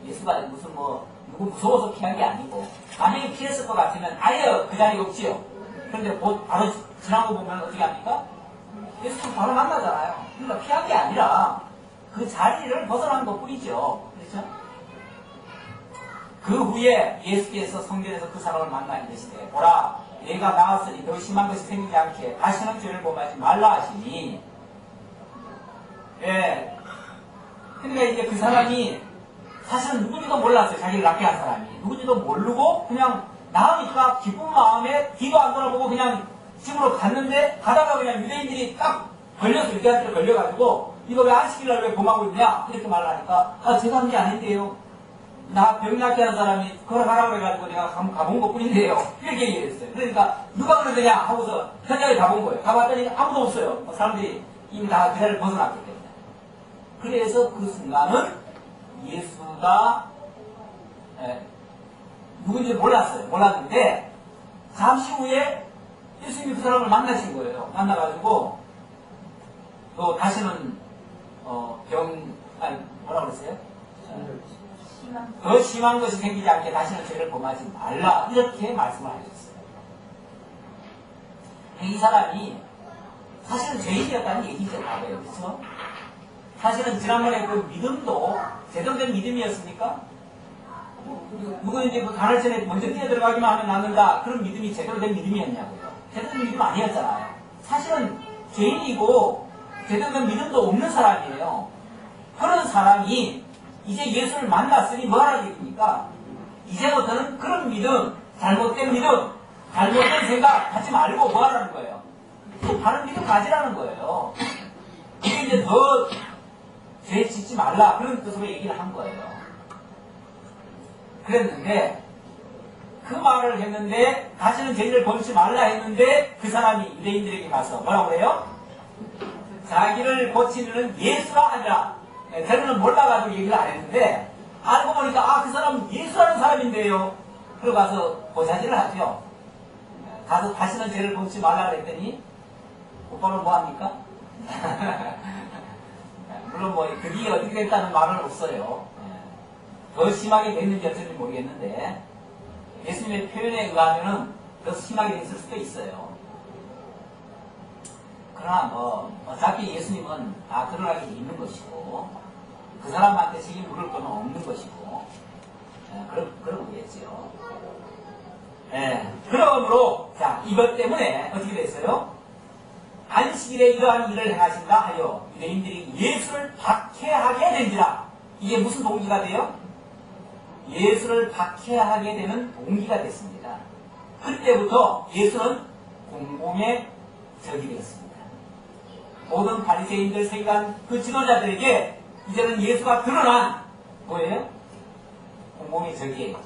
예수가 무슨 누구 무서워서 피한 게 아니고 만약에 피했을 것 같으면 아예 그 자리가 없지요. 그런데 바로 지나고 보면 어떻게 합니까? 예수는 바로 만나잖아요. 그러니까 피한 게 아니라 그 자리를 벗어난 것 뿐이죠. 그렇죠? 그 후에 예수께서 성전에서 그 사람을 만나 이르시되 보라 내가 나왔으니 더 심한 것이 생기지 않게 다시는 죄를 범하지 말라 하시니 예. 그러니까 이제 그 사람이 사실은 누군지도 몰랐어요. 자기를 낳게 한 사람이. 누군지도 모르고 그냥 나으니까 기쁜 마음에 뒤도 안 돌아보고 그냥 집으로 갔는데 가다가 그냥 유대인들이 딱 걸려서 유대인한테 걸려가지고 이거 왜 안 시키려고 왜 범하고 있냐 이렇게 말을 하니까 아 제가 한 게 아닌데요. 나 병 낫게 한 사람이 걸어가라고 해가지고 내가 가본 것 뿐인데요. 이렇게 얘기했어요. 그러니까 누가 그러느냐 하고서 현장에 가본 거예요. 가봤더니 아무도 없어요. 사람들이 이미 다 그 자리를 벗어났기 때문에. 그래서 그 순간은 예수가 누군지 몰랐어요. 몰랐는데 잠시 후에 예수님이 그 사람을 만나신 거예요. 만나가지고 너 다시는 뭐라 그랬어요? 더 심한 것이 생기지 않게 다시는 죄를 범하지 말라 이렇게 말씀을 하셨어요. 이 사람이 사실은 죄인이었다는 얘기죠. 과거에. 그렇죠? 사실은 지난번에 그 믿음도 제대로 된 믿음이었습니까? 누구는 이제 그 간헐천에 먼저 뛰어들어가기만 하면 낫는다. 그런 믿음이 제대로 된 믿음이었냐고요. 제대로 된 믿음 아니었잖아요. 사실은 죄인이고 제대로 된 믿음도 없는 사람이에요. 그런 사람이 이제 예수를 만났으니 뭐 하라는 얘기입니까? 이제부터는 그런 믿음, 잘못된 믿음, 잘못된 생각 하지 말고 뭐 하라는 거예요? 또 다른 믿음 가지라는 거예요. 이게 이제 더 죄 짓지 말라 그런 뜻으로 얘기를 한 거예요. 그랬는데 그 말을 했는데 다시는 죄를 범치 말라 했는데 그 사람이 유대인들에게 가서 뭐라고 그래요? 자기를 고치는 예수라 하니라. 저는 몰라가지고 얘기를 안 했는데 알고 보니까 그 사람 예수라는 사람인데요. 그러고 가서 고사질을 하죠. 가서 다시는 죄를 범치 말라 그랬더니 오빠는 뭐합니까? 물론 그게 어떻게 됐다는 말은 없어요. 더 심하게 됐는지 어쩐지 모르겠는데 예수님의 표현에 의하면은 더 심하게 됐을 수도 있어요. 그러나 어차피 예수님은 다 드러나게 있는 것이고 그 사람한테 책임 물을 건 없는 것이고 그런 거겠지요. 그러므로 자 이것 때문에 어떻게 됐어요? 안식일에 이러한 일을 행하신다 하여 유대인들이 예수를 박해하게 된지라. 이게 무슨 동기가 돼요? 예수를 박해하게 되는 동기가 됐습니다. 그때부터 예수는 공공의 적이 되었습니다. 모든 바리새인들 세간 그 지도자들에게 이제는 예수가 드러난 뭐예요? 공공의 적이에요.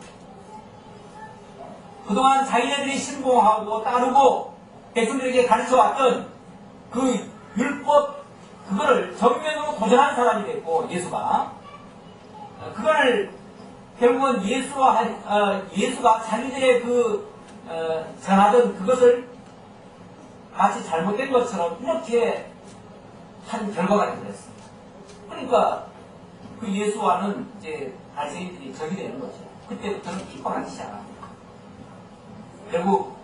그동안 자기네들이 신봉하고 따르고 백성들에게 가르쳐왔던 그 율법 그거를 정면으로 도전한 사람이 됐고 예수가 그거를 결국은 예수가 자기들의 전하던 그것을 마치 잘못된 것처럼 이렇게 한 결과가 되었습니다. 그러니까 그 예수와는 이제 바리새인들이 적이 되는 거죠. 그때부터는 핍박하기 시작합니다. 결국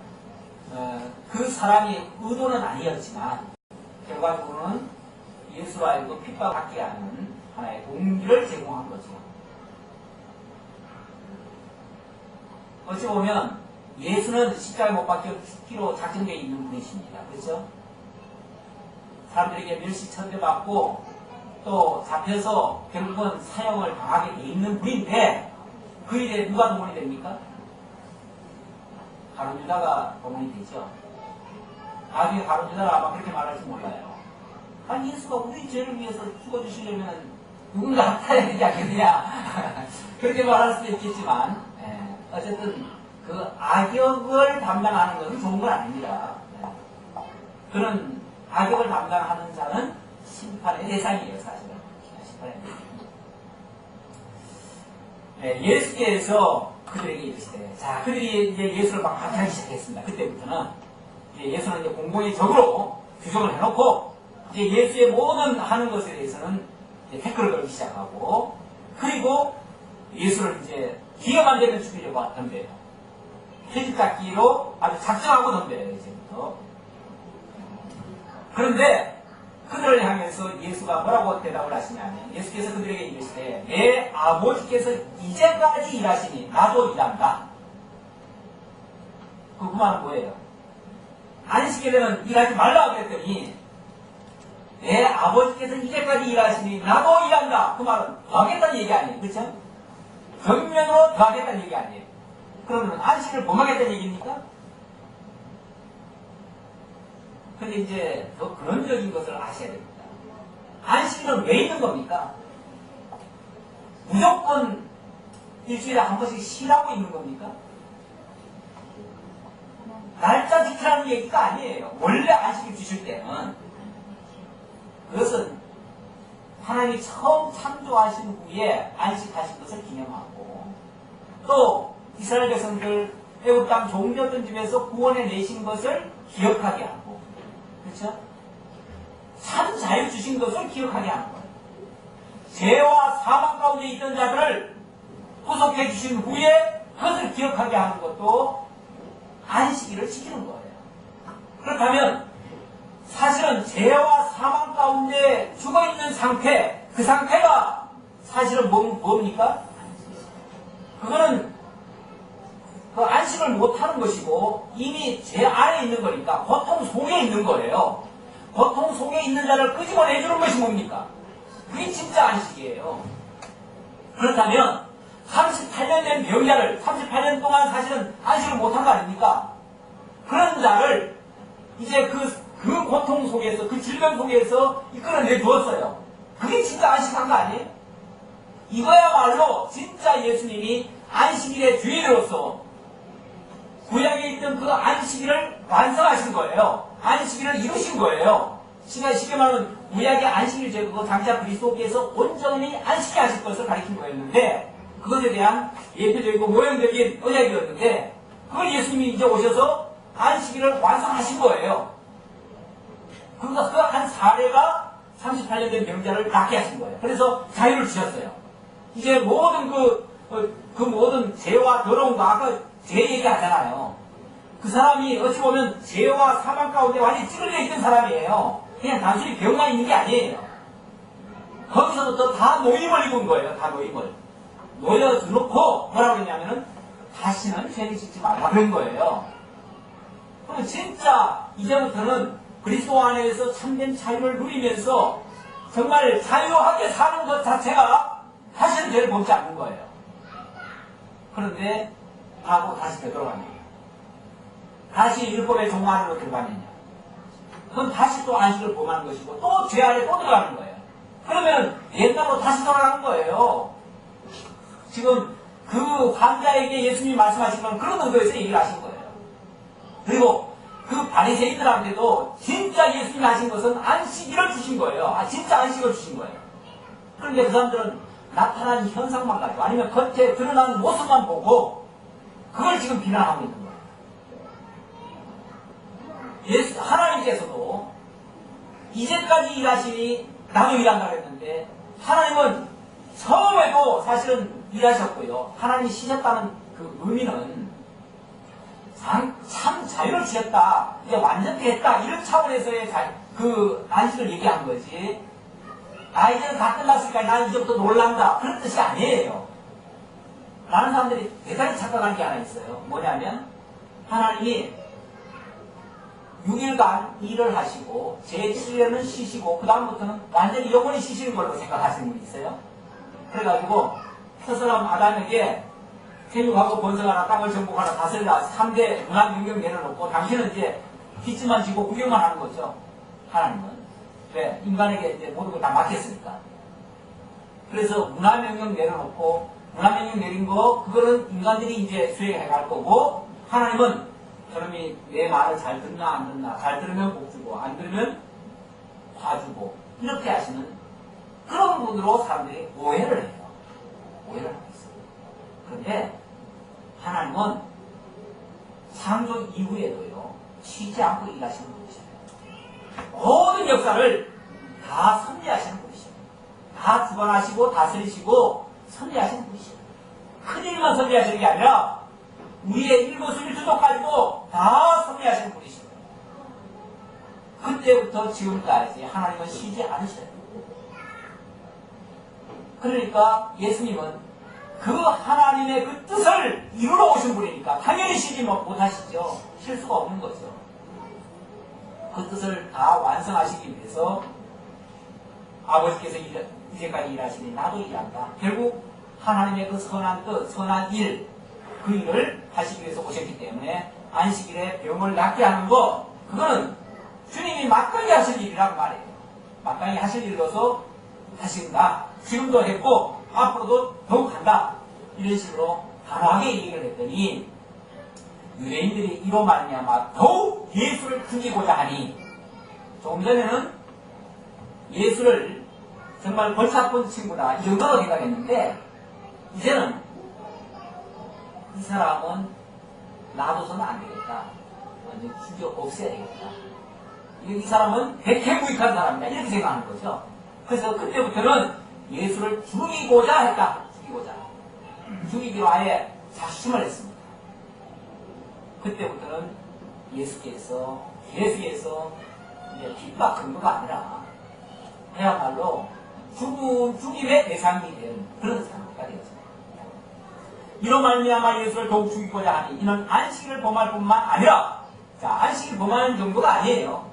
그 사람이 의도는 아니었지만 결과적으로는 예수와의 핍박받게 하는 하나의 동기를 제공한 거죠. 어찌 보면 예수는 십자가에 못 박히기로 작정되어 있는 분이십니다. 그렇죠? 사람들에게 멸시천대 받고 또 잡혀서 결국은 사형을 당하게 돼 있는 분인데 그 일에 누가 동원이 됩니까? 가룟 유다가 동원이 되죠. 나중에 가룟 유다가 아마 그렇게 말할지 몰라요. 아니 예수가 우리 죄를 위해서 죽어주시려면 누군가 나타내야 되지 않겠느냐 그렇게 말할 수도 있겠지만 어쨌든 그 악역을 담당하는 것은 좋은 건 아닙니다. 그런 악역을 담당하는 자는 심판의 대상이에요, 사실은. 심판의 대상. 예수께서 그들에게 이르시되, 자, 그들이 이제 예수를 막 박해하기 시작했습니다. 그때부터는 예수는 이제 공공의 적으로 규정을 해놓고 이제 예수의 모든 하는 것에 대해서는 태클을 걸기 시작하고, 그리고 예수를 이제 기가 안 되면 죽이려고 덤벼요. 채찍잡기로 아주 작정하고 덤벼요, 이제부터. 그런데 그들을 향해서 예수가 뭐라고 대답을 하시냐면, 예수께서 그들에게 이르시되 내 아버지께서 이제까지 일하시니 나도 일한다. 그 말은 뭐예요? 안식일에는 일하지 말라 그랬더니 내 아버지께서 이제까지 일하시니 나도 일한다. 그 말은 더 하겠다는 얘기 아니에요. 그렇죠? 정면으로 더 하겠다는 얘기 아니에요. 그러면 안식을 범하겠다는 얘기입니까? 근데 이제 더 근원적인 것을 아셔야 됩니다. 안식일은 왜 있는 겁니까? 무조건 일주일에 한 번씩 쉬라고 있는 겁니까? 날짜 지키라는 얘기가 아니에요. 원래 안식일 주실 때는 그것은 하나님이 처음 창조하신 후에 안식하신 것을 기념하고 또 이스라엘 백성들 애굽 땅 종되었던 집에서 구원해 내신 것을 기억하게 하고, 그렇죠? 참 자유 주신 것을 기억하게 하는 거예요. 죄와 사망 가운데 있던 자들을 구속해 주신 후에 그것을 기억하게 하는 것도 안식일을 지키는 거예요. 그렇다면 사실은 죄와 사망 가운데 죽어있는 상태, 그 상태가 사실은 뭡니까? 그거는 그 안식을 못하는 것이고 이미 죄 안에 있는 거니까 고통 속에 있는 거예요. 고통 속에 있는 자를 끄집어내주는 것이 뭡니까? 그게 진짜 안식이에요. 그렇다면 38년 된 병자를 38년 동안 사실은 안식을 못한 거 아닙니까? 그런 자를 이제 그 고통 속에서, 그 질병 속에서 이끌어내 주었어요. 그게 진짜 안식한 거 아니에요? 이거야말로 진짜 예수님이 안식일의 주인으로서 구약에 있던 그 안식일을 완성하신 거예요. 안식일을 이루신 거예요. 쉽게 말하면 구약의 안식일 제국은 장차 그리스도께서 온전히 안식케 하실 것을 가리킨 거였는데 그것에 대한 예표적이고 모형적인 언약이었는데 그걸 예수님이 이제 오셔서 안식일을 완성하신 거예요. 그러니까 그 한 사례가 38년 된 병자를 낫게 하신 거예요. 그래서 자유를 주셨어요. 이제 모든 그 모든 죄와 더러운 거, 아까 죄 얘기하잖아요. 그 사람이 어찌 보면 죄와 사망 가운데 완전히 찌들려 있던 사람이에요. 그냥 단순히 병만 있는 게 아니에요. 거기서부터 다 노임을 입은 거예요. 다 노임을. 놓여놓고 뭐라고 했냐면은 다시는 죄를 짓지 말라 그런 거예요. 그럼 진짜 이제부터는 그리스도 안에서 참된 자유를 누리면서 정말 자유하게 사는 것 자체가 다시는 죄를 범지 않는 거예요. 그런데 하고 다시 되돌아갑니다. 다시 율법의 종호 안으로 들어가느냐. 그건 다시 또 안식을 범하는 것이고 또 죄 안에 또 들어가는 거예요. 그러면 옛날로 다시 돌아가는 거예요. 지금 그 환자에게 예수님이 말씀하신 건 그런 의도에서 얘기를 하신 거예요. 그리고 그 바리새인들한테도 진짜 예수님이 하신 것은 안식일을 주신 거예요. 진짜 안식을 주신 거예요. 그런데 그 사람들은 나타난 현상만 가지고 아니면 겉에 드러나는 모습만 보고 그걸 지금 비난하고 있는 거예요. 하나님께서도 이제까지 일하시니 나도 일한다고 했는데 하나님은 처음에도 사실은 일하셨고요. 하나님이 쉬셨다는 그 의미는 참 자유를 주셨다. 이제 완전히 했다. 이런 차원에서의 그 안식을 얘기한 거지. 이제는 다 끝났으니까 난 이제부터 놀란다. 그런 뜻이 아니에요. 많은 사람들이 대단히 착각한 게 하나 있어요. 뭐냐면 하나님이 6일간 일을 하시고 제7일에는 쉬시고 그 다음부터는 완전히 영원히 쉬시는 걸로 생각하시는 분이 있어요. 그래가지고 첫사람 아담에게 생육하고 번성하라 땅을 정복하라 다스리라 3대 문화명령 내려놓고 당신은 이제 빚지만 지고 구경만 하는 거죠. 하나님은. 왜? 인간에게 이제 모든 걸 다 맡겼으니까. 그래서 문화명령 내려놓고 문화명령 내린 거 그거는 인간들이 이제 수행해 갈 거고 하나님은 저놈이 내 말을 잘 듣나 안 듣나 잘 들으면 복 주고 안 들으면 화 주고 이렇게 하시는 그런 분으로 사람들이 오해를 해요. 오해를 하고 있어요. 그런데 하나님은 창조 이후에도요 쉬지 않고 일하시는 분이셔요. 모든 역사를 다 섭리하시는 분이셔요. 다 주관하시고 다스리시고 섭리하시는 분이셔요. 큰일만 섭리하시는 게 아니라 우리의 일거수일투족까지도 다 섭리하시는 분이십니다. 그때부터 지금까지 하나님은 쉬지 않으셔요. 그러니까 예수님은 그 하나님의 그 뜻을 이루러 오신 분이니까 당연히 쉬지 못하시죠. 쉴 수가 없는 거죠. 그 뜻을 다 완성하시기 위해서 아버지께서 이제까지 일하시니 나도 일한다. 결국 하나님의 그 선한 뜻, 선한 일, 그 일을 하시기 위해서 오셨기 때문에 안식일에 병을 낫게 하는 거 그거는 주님이 마땅히 하실 일이라고 말해요. 마땅히 하실 일로서 하신다. 지금도 했고 앞으로도 더욱 한다. 이런 식으로 단호하게 얘기를 했더니 유대인들이 이로 말미암아 더욱 예수를 숨기고자 하니 조금 전에는 예수를 정말 골치 아픈 친구다 이 정도로 생각했는데 이제는 이 사람은 놔둬서는 안 되겠다. 완전 죽여 없애야 되겠다. 이 사람은 백해무익한 사람이다. 이렇게 생각하는 거죠. 그래서 그때부터는 예수를 죽이고자 했다. 죽이고자. 죽이기로 아예 작심을 했습니다. 그때부터는 예수께서 계속해서 이제 핍박 근거가 아니라 그야말로 죽임의 대상이 된 그런 상태가 되었습니다. 이로 말미암아 예수를 더욱 죽이고자 하니 이는 안식일을 범할 뿐만 아니라 자 안식일 범하는 정도가 아니에요.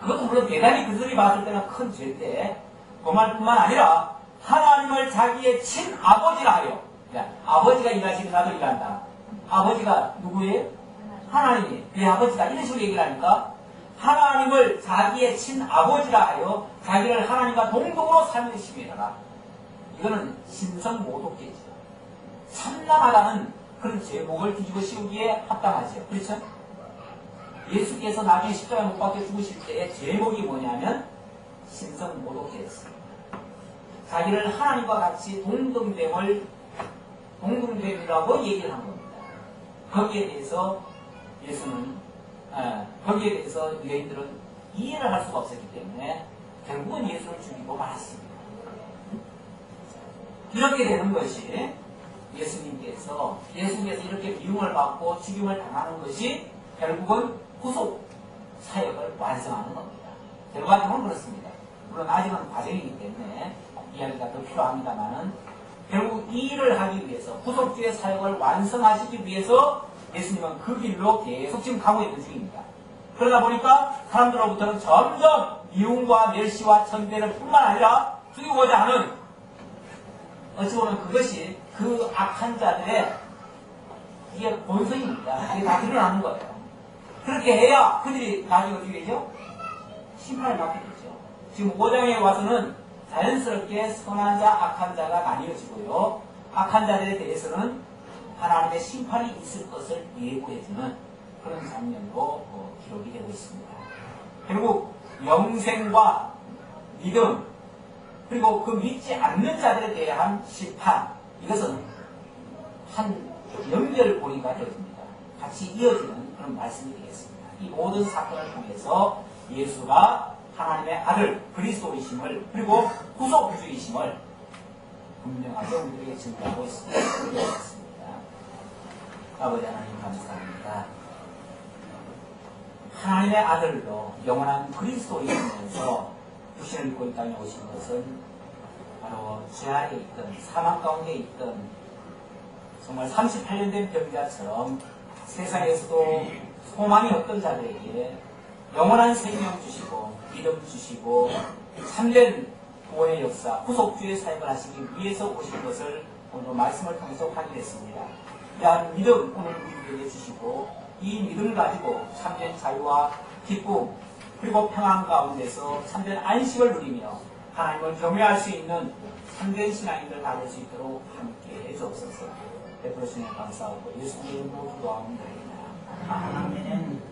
그것도 물론 대단히 그들이 봤을 때는 큰 죄인데 범할 뿐만 아니라 하나님을 자기의 친아버지라 하여 자, 아버지가 일하시면 나도 일한다. 아버지가 누구예요? 하나님이 내 아버지다. 이런 식으로 얘기를 하니까 하나님을 자기의 친아버지라 하여 자기를 하나님과 동등으로 삼으시게 해라. 이거는 신성모독죄죠. 참남하다는 그런 제목을 뒤집어 씌우기에 합당하죠. 그렇죠? 예수께서 나중에 십자가에 못 박혀 죽으실 때의 제목이 뭐냐면 신성모독죄였어요. 자기를 하나님과 같이 동등됨이라고 얘기를 한 겁니다. 거기에 대해서 예수는 거기에 대해서 유대인들은 이해를 할 수가 없었기 때문에 결국은 예수를 죽이고 말았습니다. 이렇게 되는 것이 예수님께서 이렇게 미움을 받고 죽임을 당하는 것이 결국은 후속 사역을 완성하는 겁니다. 결과적으로는 그렇습니다. 물론 아직은 과정이기 때문에 이야기가 더 필요합니다만은 결국 이 일을 하기 위해서 후속주의 사역을 완성하시기 위해서 예수님은 그 길로 계속 지금 가고 있는 중입니다. 그러다 보니까 사람들로부터는 점점 미움과 멸시와 천대를 뿐만 아니라 죽이고자 하는 어찌 보면 그것이 그 악한 자들의 이게 본성입니다. 이게 다 드러나는 거예요. 그렇게 해야 그들이 나중에 어떻게 되죠? 심판을 받게 되죠. 지금 5장에 와서는 자연스럽게 선한 자, 악한 자가 나뉘어지고요. 악한 자들에 대해서는 하나님의 심판이 있을 것을 예고해주는 그런 장면으로 기록이 되고 있습니다. 결국 영생과 믿음 그리고 그 믿지 않는 자들에 대한 심판 이것은 한 연결고리가 되어집니다. 같이 이어지는 그런 말씀이 되겠습니다. 이 모든 사건을 통해서 예수가 하나님의 아들 그리스도이심을 그리고 구속주이심을 분명하게 우리에게 증거하고 있습니다. 아버지 하나님 감사합니다. 하나님의 아들로 영원한 그리스도이시면서 육신을 입고 이 땅에 오신 것은 바로 죄악에 있던 사망 가운데 있던 정말 38년 된 병자처럼 세상에서도 소망이 없던 자들에게 영원한 생명 주시고 믿음 주시고 참된 구원의 역사, 구속주의 사역을 하시기 위해서 오신 것을 오늘 말씀을 통해서 확인했습니다. 이러한 믿음 오늘 우리에게 주시고 이 믿음을 가지고 참된 자유와 기쁨 그리고 평안 가운데서 참된 안식을 누리며 하나님을 경외할 수 있는 참된 신앙인들 다 될 수 있도록 함께 해주옵소서. 베풀어 주시니 감사하고 예수님 이름으로 기도합니다. 아멘.